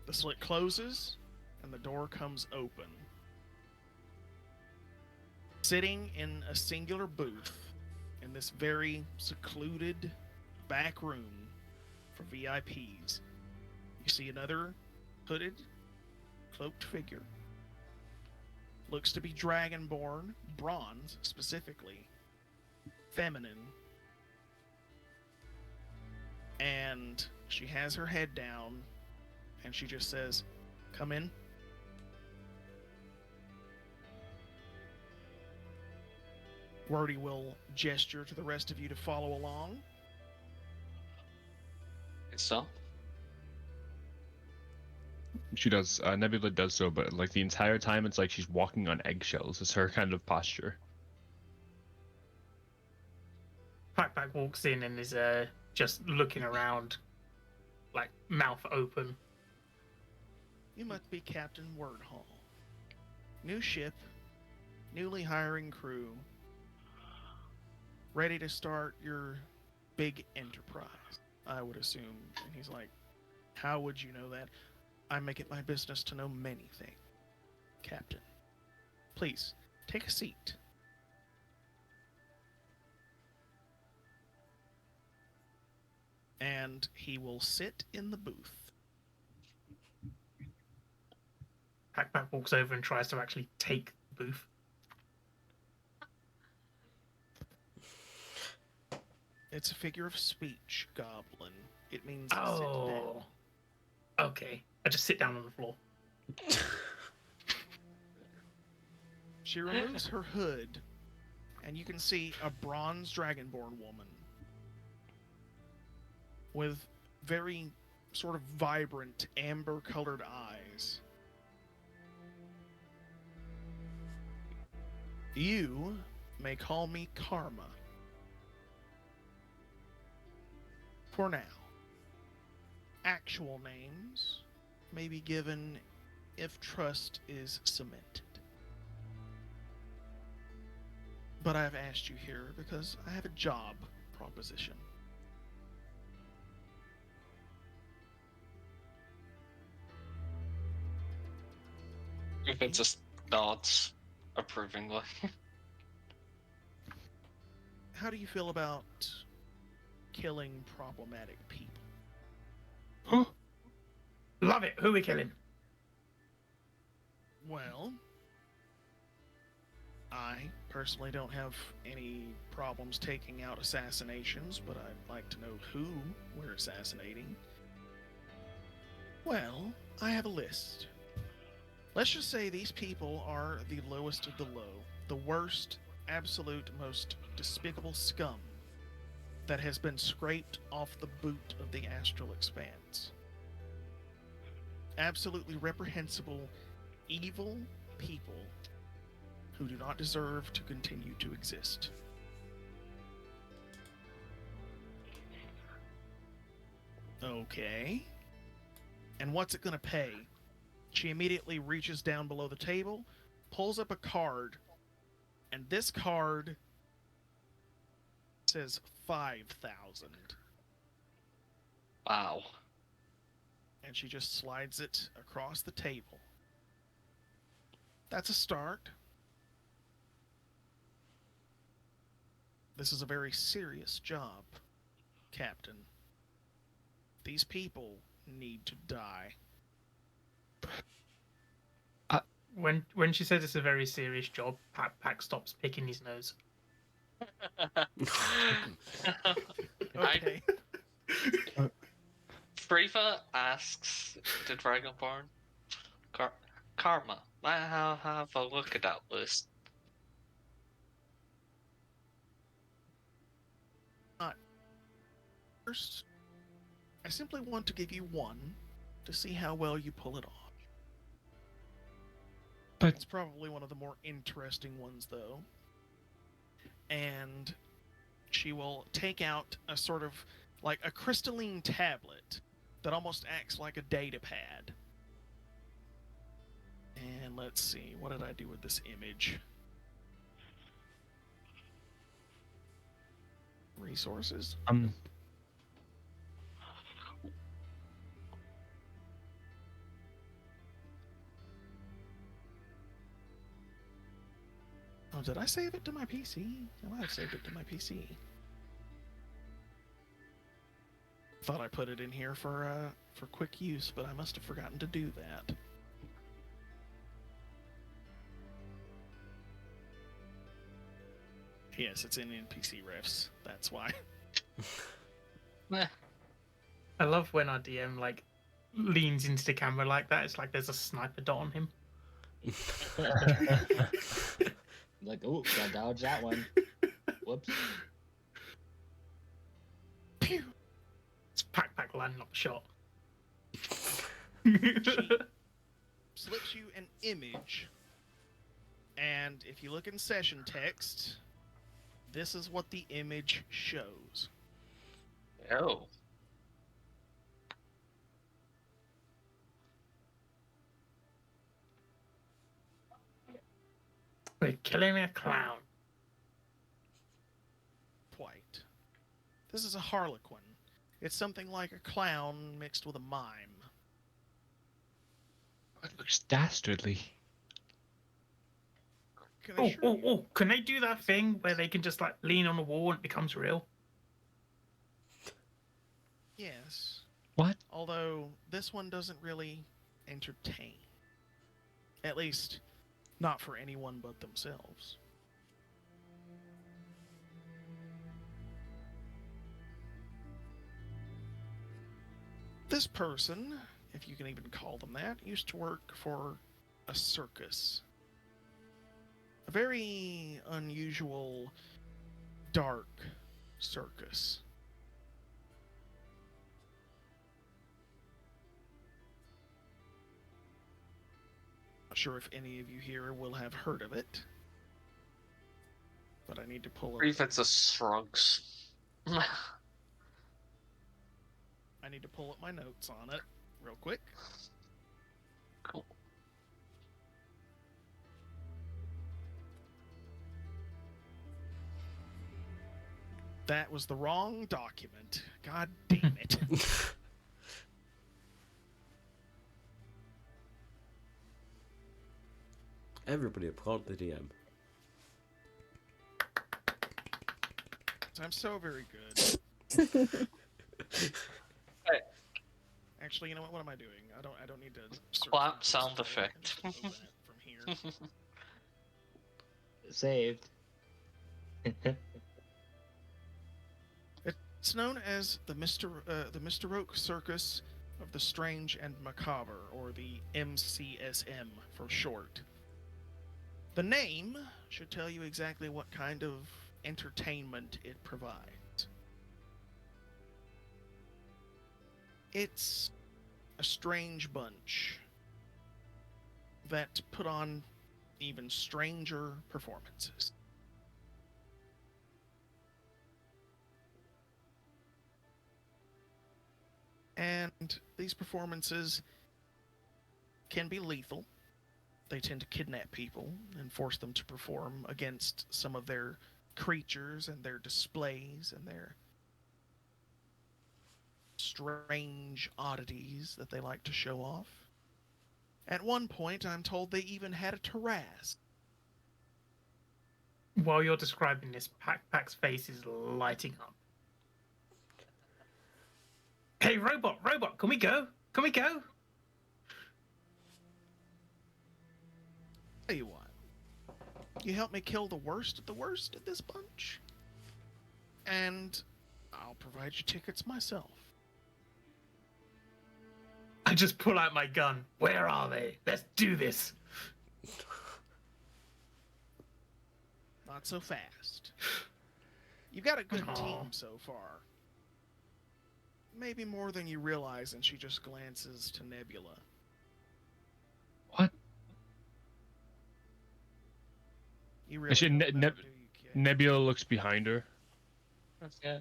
The slit closes, and the door comes open. Sitting in a singular booth in this very secluded back room for VIPs, you see another hooded, cloaked figure. Looks to be dragonborn, bronze specifically. Feminine, and she has her head down, and she just says, "Come in." Wordy will gesture to the rest of you to follow along. So, She does. Nebula does so, but like the entire time, it's like she's walking on eggshells. It's her kind of posture. PakPak walks in and is just looking around, like mouth open. You must be Captain Wordhall. New ship, newly hiring crew, ready to start your big enterprise, I would assume. And he's like, how would you know that? I make it my business to know many things, Captain. Please, take a seat. And he will sit in the booth. PakPak walks over and tries to actually take the booth. It's a figure of speech, Goblin. It means sit down. Oh, okay. I just sit down on the floor. She removes her hood, and you can see a bronze dragonborn woman with very sort of vibrant amber-colored eyes. You may call me Karma. For now. Actual names may be given if trust is cemented. But I've asked you here because I have a job proposition. it just nods approvingly. How do you feel about killing problematic people? Oh, love it. Who are we killing? Well, I personally don't have any problems taking out assassinations, but I'd like to know who we're assassinating. Well, I have a list. Let's just say these people are the lowest of the low, the worst, absolute, most despicable scum that has been scraped off the boot of the Astral Expanse. Absolutely reprehensible, evil people who do not deserve to continue to exist. Okay. And what's it gonna pay? She immediately reaches down below the table, pulls up a card, and this card says 5,000. Wow. And she just slides it across the table. That's a start. This is a very serious job, Captain. These people need to die. When she says it's a very serious job, PakPak stops picking his nose. Okay. Threava asks the Dragonborn, Karma, might I have a look at that list? First, I simply want to give you one to see how well you pull it off. But- It's probably one of the more interesting ones, though. And she will take out a sort of like a crystalline tablet that almost acts like a data pad. And let's see, what did I do with this image? Resources? Oh, did I save it to my PC? I might have saved it to my PC. Thought I put it in here for quick use, but I must have forgotten to do that. Yes, it's in NPC refs. That's why. I love when our DM like leans into the camera like that. It's like there's a sniper dot on him. Like, oh, gotta dodge that one. Whoops. Pew! It's PakPak landing up a shot. Slips you an image, and if you look in session text, this is what the image shows. Oh. We're killing a clown. Quite. This is a harlequin. It's something like a clown mixed with a mime. It looks dastardly. Can I Oh, assure oh, you- oh! Can they do that thing where they can just like lean on a wall and it becomes real? Yes. What? Although this one doesn't really entertain. At least, not for anyone but themselves. This person, if you can even call them that, used to work for a circus. A very unusual, dark circus. Not sure if any of you here will have heard of it, but I need to pull Or it. if it's a shrugs. I need to pull up my notes on it real quick. Cool. That was the wrong document. God damn it. Everybody applaud the DM. I'm so very good. Actually, you know what? What am I doing? I don't need to search Clap for sound this. I can effect. just know that from here. saved. It's known as the Misteroke Circus of the Strange and Macabre, or the MCSM for short. The name should tell you exactly what kind of entertainment it provides. It's a strange bunch that put on even stranger performances. And these performances can be lethal. They tend to kidnap people and force them to perform against some of their creatures and their displays and their strange oddities that they like to show off. At one point, I'm told they even had a terrace. While you're describing this, PakPak's face is lighting up. Hey, robot, can we go? Can we go? Tell you what, you help me kill the worst of this bunch, and I'll provide you tickets myself. I just pull out my gun. Where are they? Let's do this. Not so fast. You've got a good Aw. team so far. Maybe more than you realize, and she just glances to Nebula. What? You really Actually, don't know, do you, kid? Nebula looks behind her. Yeah.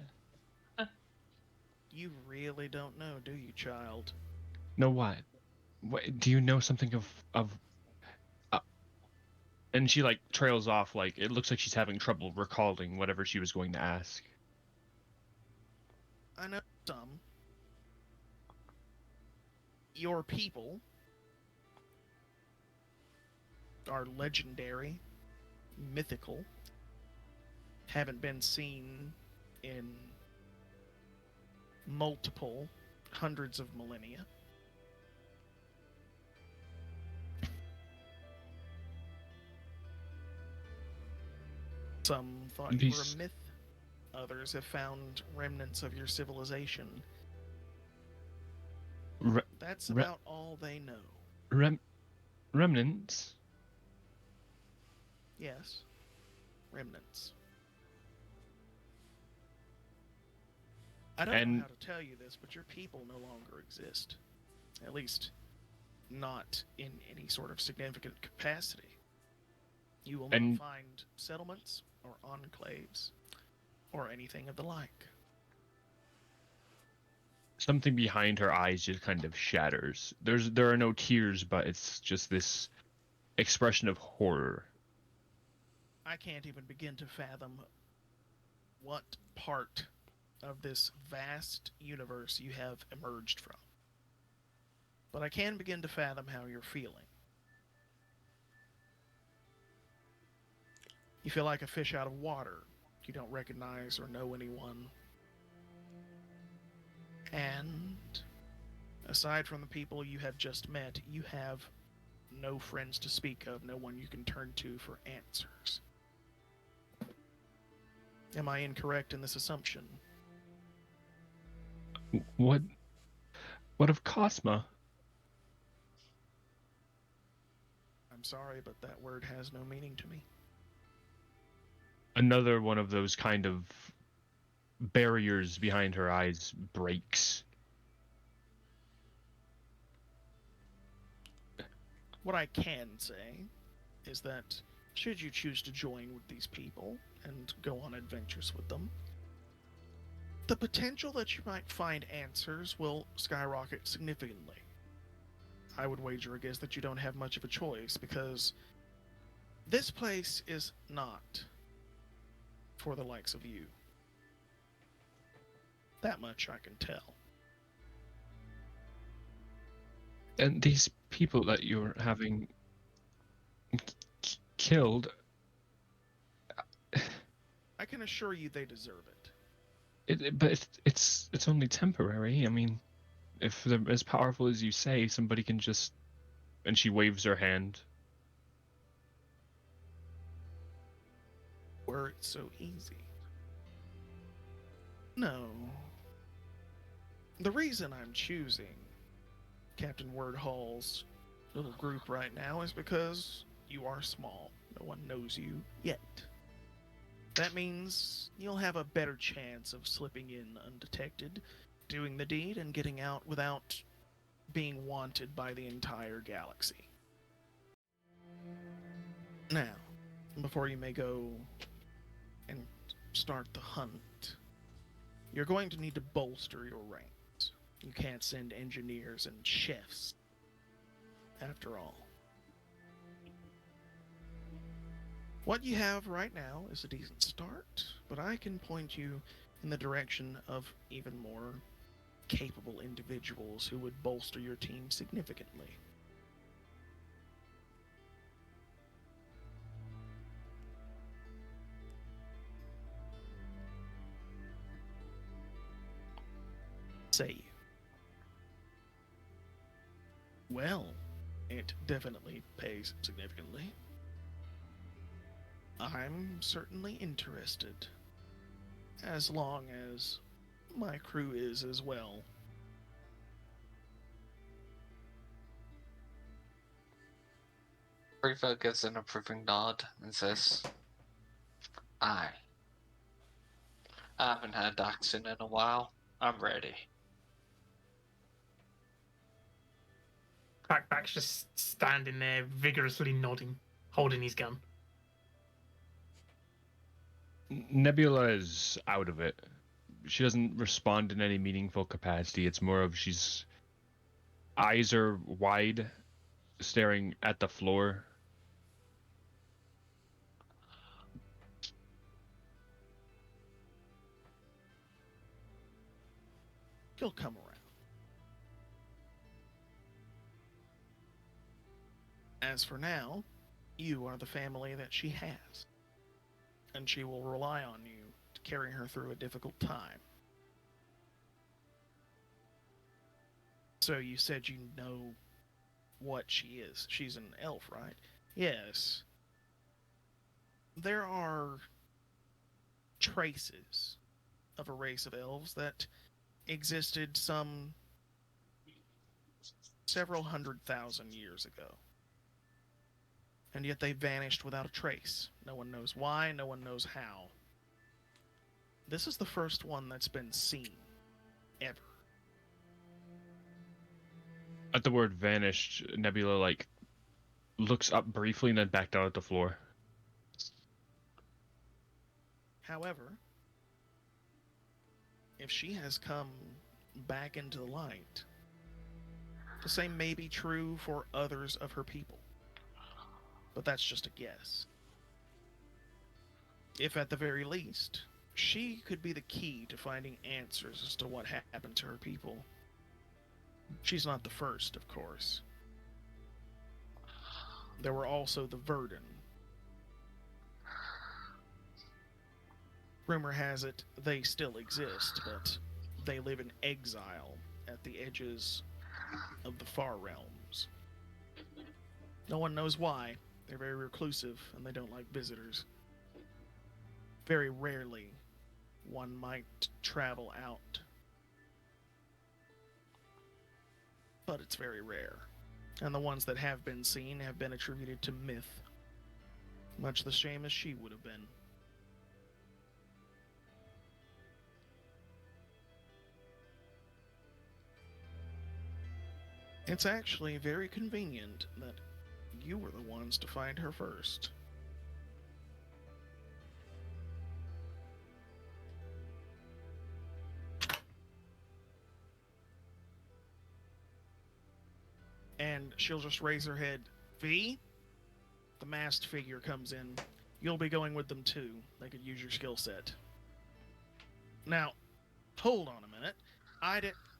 You really don't know, do you, child? No, what? What? Do you know something of? And she like trails off. Like it looks like she's having trouble recalling whatever she was going to ask. I know some. Your people are legendary, mythical, haven't been seen in multiple hundreds of millennia. Some thought you were These- a myth. Others have found remnants of your civilization. Re- That's Re- about all they know. remnants. Yes. Remnants. I don't And- know how to tell you this, but your people no longer exist. At least, not in any sort of significant capacity. You will not And- find settlements or enclaves or anything of the like. Something behind her eyes just kind of shatters. There are no tears, but it's just this expression of horror. I can't even begin to fathom what part of this vast universe you have emerged from. But I can begin to fathom how you're feeling. You feel like a fish out of water. You don't recognize or know anyone. And aside from the people you have just met, you have no friends to speak of, no one you can turn to for answers. Am I incorrect in this assumption? What of Cosma? I'm sorry, but that word has no meaning to me. Another one of those kind of barriers behind her eyes breaks. What I can say is that should you choose to join with these people and go on adventures with them, the potential that you might find answers will skyrocket significantly. I would wager a guess that you don't have much of a choice, because this place is not for the likes of you. That much I can tell. And these people that you're having killed, I can assure you they deserve it. but it's only temporary. I mean, if they're as powerful as you say, somebody can just... And she waves her hand. were it so easy. No. The reason I'm choosing Captain Wordhall's little group right now is because you are small. No one knows you yet. That means you'll have a better chance of slipping in undetected, doing the deed, and getting out without being wanted by the entire galaxy. Now, before you may go and start the hunt, you're going to need to bolster your ranks. You can't send engineers and chefs, after all. What you have right now is a decent start, but I can point you in the direction of even more capable individuals who would bolster your team significantly. Say you. Well, it definitely pays significantly. I'm certainly interested, as long as my crew is as well. Threava gives an approving nod and says, Aye. I haven't had action in a while. I'm ready. PakPak's just standing there, vigorously nodding, holding his gun. Nebula is out of it. She doesn't respond in any meaningful capacity. It's more of she's eyes are wide, staring at the floor. He'll come around. As for now, you are the family that she has, and she will rely on you to carry her through a difficult time. So you said you know what she is. She's an elf, right? Yes. There are traces of a race of elves that existed some several 100,000 years ago. And yet they vanished without a trace. No one knows why, no one knows how. This is the first one that's been seen, ever. At the word vanished, Nebula looks up briefly and then back down at the floor. However, if she has come back into the light, the same may be true for others of her people. But that's just a guess. If at the very least, she could be the key to finding answers as to what happened to her people. She's not the first, of course. There were also the Verdun. Rumor has it they still exist, but they live in exile at the edges of the far realms. No one knows why. They're very reclusive, and they don't like visitors. Very rarely, one might travel out. But it's very rare. And the ones that have been seen have been attributed to myth. Much the same as she would have been. It's actually very convenient that you were the ones to find her first. And she'll just raise her head. V? The masked figure comes in. You'll be going with them too. They could use your skill set. Now, hold on a minute.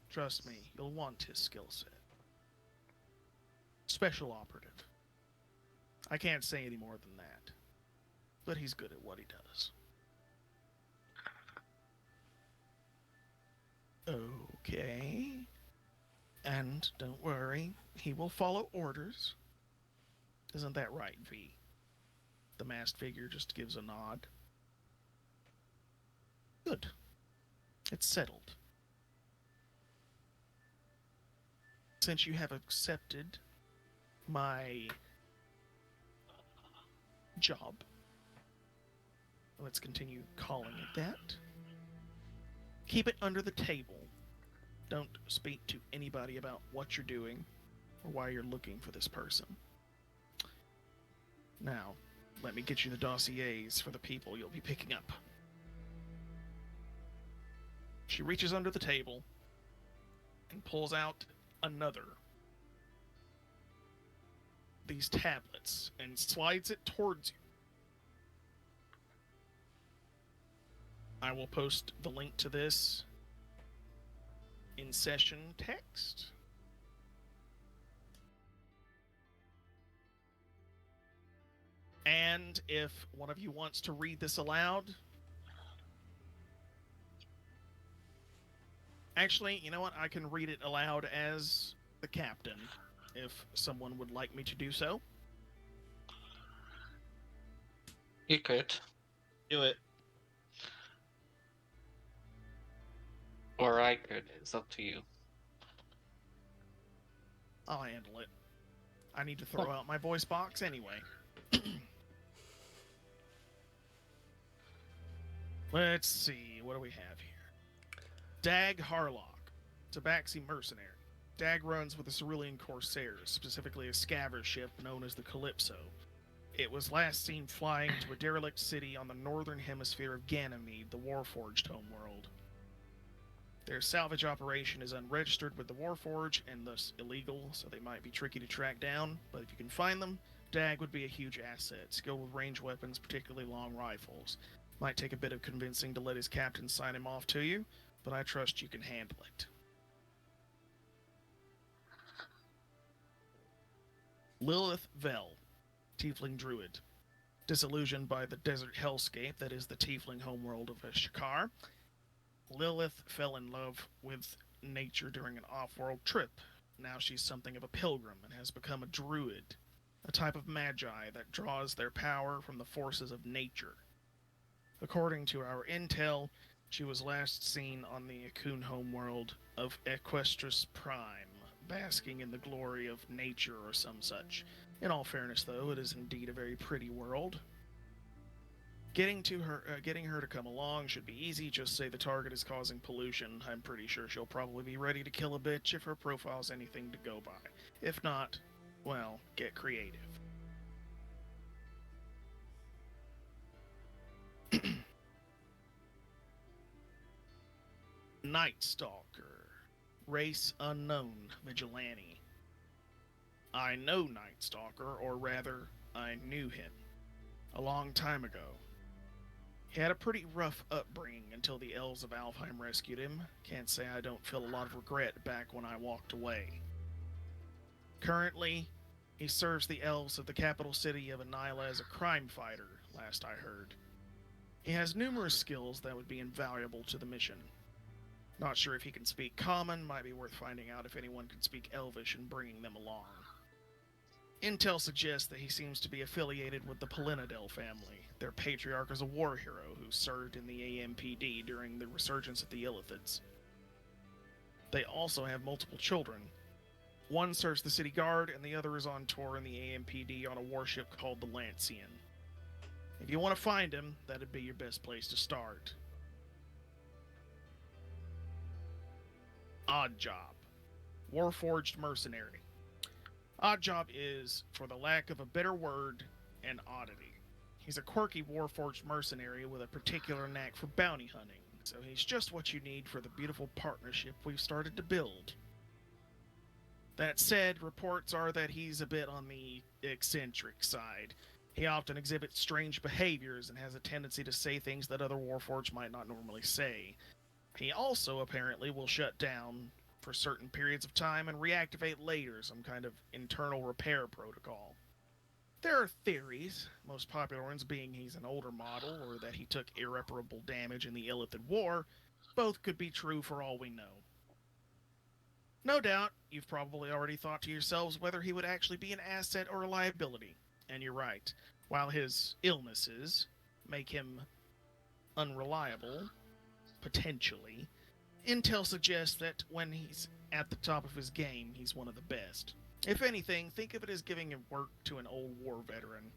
Trust me, you'll want his skill set. Special operative. I can't say any more than that. But he's good at what he does. Okay. And don't worry, he will follow orders. Isn't that right, V? The masked figure just gives a nod. Good. It's settled. Since you have accepted my job, let's continue calling it that. Keep it under the table. Don't speak to anybody about what you're doing or why you're looking for this person. Now, let me get you the dossiers for the people you'll be picking up. She reaches under the table and pulls out another. These tablets and slides it towards you. I will post the link to this in session text. And if one of you wants to read this aloud, actually, you know what? I can read it aloud as the captain, if someone would like me to do so. You could. Do it. Or I could. It's up to you. I'll handle it. I need to throw out my voice box anyway. Let's see, what do we have here? Dagg Harlock, Tabaxi mercenary. Dagg runs with the Cerulean Corsairs, specifically a scavenger ship known as the Calypso. It was last seen flying to a derelict city on the northern hemisphere of Ganymede, the Warforged homeworld. Their salvage operation is unregistered with the Warforged and thus illegal, so they might be tricky to track down, but if you can find them, Dagg would be a huge asset, skilled with ranged weapons, particularly long rifles. Might take a bit of convincing to let his captain sign him off to you, but I trust you can handle it. Lilith Vel, Tiefling Druid. Disillusioned by the desert hellscape that is the Tiefling homeworld of Ashkar, Lilith fell in love with nature during an off-world trip. Now she's something of a pilgrim and has become a druid, a type of magi that draws their power from the forces of nature. According to our intel, she was last seen on the Akun homeworld of Equestris Prime, basking in the glory of nature or some such. In all fairness, though, it is indeed a very pretty world. Getting her to come along should be easy. Just say the target is causing pollution. I'm pretty sure she'll probably be ready to kill a bitch if her profile's anything to go by. If not, well, get creative. Night Stalker, race unknown, vigilante. I know Night Stalker, or rather, I knew him a long time ago. He had a pretty rough upbringing until the elves of Alfheim rescued him. Can't say I don't feel a lot of regret back when I walked away. Currently, he serves the elves of the capital city of Anila as a crime fighter, last I heard. He has numerous skills that would be invaluable to the mission. Not sure if he can speak Common, might be worth finding out if anyone can speak Elvish and bringing them along. Intel suggests that he seems to be affiliated with the Pollinodel family. Their patriarch is a war hero who served in the AMPD during the resurgence of the Illithids. They also have multiple children. One serves the city guard, and the other is on tour in the AMPD on a warship called the Lancian. If you want to find him, that'd be your best place to start. Oddjob, Warforged mercenary. Oddjob is, for the lack of a better word, an oddity. He's a quirky Warforged mercenary with a particular knack for bounty hunting, so he's just what you need for the beautiful partnership we've started to build. That said, reports are that he's a bit on the eccentric side. He often exhibits strange behaviors and has a tendency to say things that other Warforged might not normally say. He also apparently will shut down for certain periods of time and reactivate later, some kind of internal repair protocol. There are theories, most popular ones being he's an older model or that he took irreparable damage in the Illithid War. Both could be true for all we know. No doubt, you've probably already thought to yourselves whether he would actually be an asset or a liability. And you're right. While his illnesses make him unreliable, potentially. Intel suggests that when he's at the top of his game, he's one of the best. If anything, think of it as giving work to an old war veteran.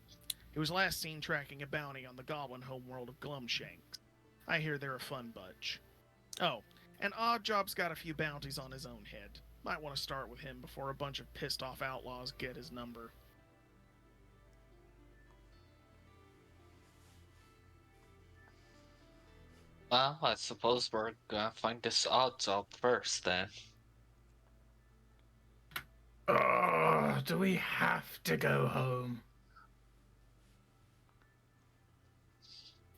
He was last seen tracking a bounty on the goblin homeworld of Glumshanks. I hear they're a fun bunch. Oh, and Oddjob's got a few bounties on his own head. Might want to start with him before a bunch of pissed off outlaws get his number. Well, I suppose we're gonna find this odd job first then. Oh, do we have to go home?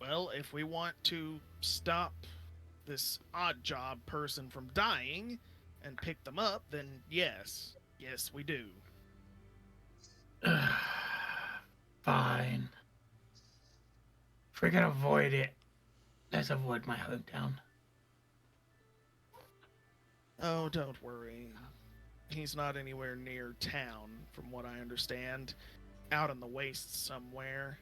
Well, if we want to stop this odd job person from dying and pick them up, then yes. Yes, we do. Fine. If we're gonna avoid it, let's avoid my hometown. Oh, don't worry. He's not anywhere near town, from what I understand. Out in the wastes somewhere.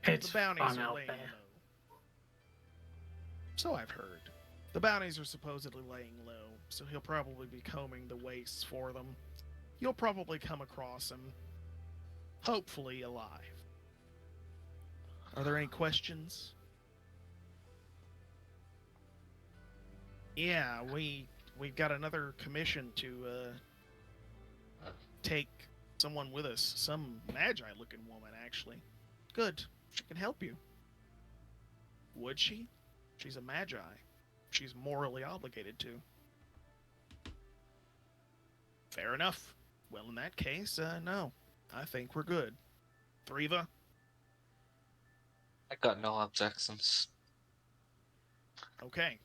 It's The bounties fun are out laying there. low. So I've heard. The bounties are supposedly laying low, so he'll probably be combing the wastes for them. You'll probably come across him. Hopefully alive. Are there any questions? Yeah, we've got another commission to take someone with us. Some magi-looking woman, actually. Good. She can help you. Would she? She's a magi. She's morally obligated to. Fair enough. Well, in that case, no. I think we're good. Threava? I got no objections. Okay.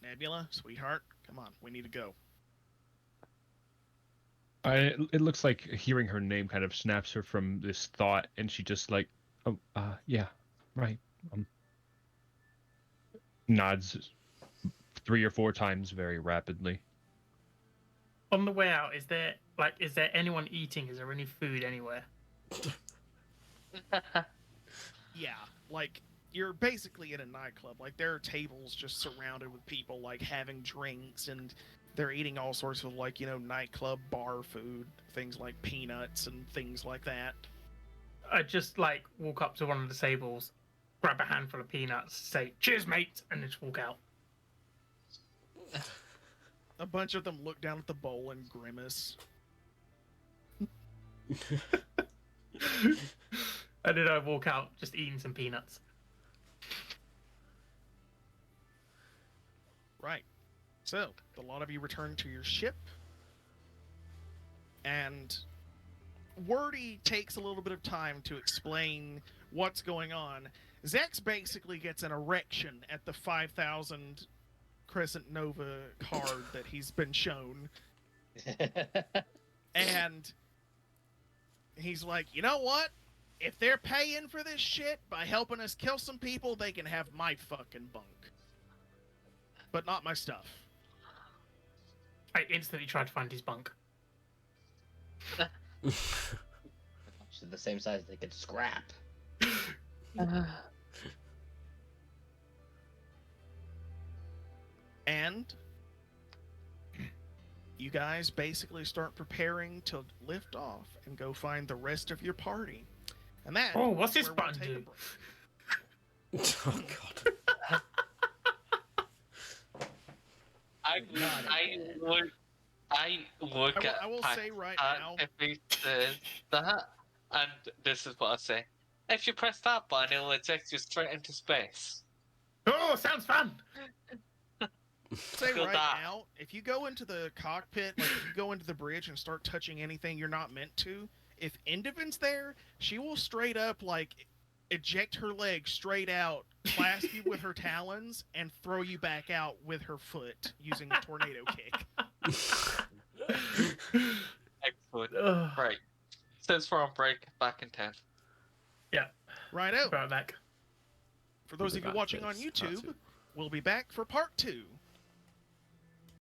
Nebula, sweetheart, come on, we need to go. It looks like hearing her name kind of snaps her from this thought, and she just like, oh, yeah, right. Nods 3 or 4 times very rapidly. On the way out, is there anyone eating? Is there any food anywhere? Yeah, like, you're basically in a nightclub. Like, there are tables just surrounded with people, like, having drinks, and they're eating all sorts of, like, nightclub bar food, things like peanuts and things like that. I just, walk up to one of the tables, grab a handful of peanuts, say, cheers, mate, and just walk out. A bunch of them look down at the bowl and grimace. And then I walk out, just eating some peanuts. Right. So, a lot of you return to your ship. And Wordy takes a little bit of time to explain what's going on. Zex basically gets an erection at the 5,000 Crescent Nova card that he's been shown. And he's like, you know what? If they're paying for this shit by helping us kill some people, they can have my fucking bunk. But not my stuff. I instantly tried to find his bunk. She's the same size they could scrap. And you guys basically start preparing to lift off and go find the rest of your party. And that. Oh, what's this where we'll button take a do? break. Oh god. I look at I will PakPak say right now. if he says that, and this is what I say. If you press that button, it'll eject you straight into space. Oh, sounds fun! Say Feel right that. now, if you go into the cockpit, like if you go into the bridge and start touching anything you're not meant to, if Endivin's there, she will straight up eject her leg straight out, clasp you with her talons, and throw you back out with her foot using a tornado kick. Excellent. Ugh. Right. Says we're on break. Back in 10. Right out. Right back. For those of you watching on YouTube, we'll be back for part 2.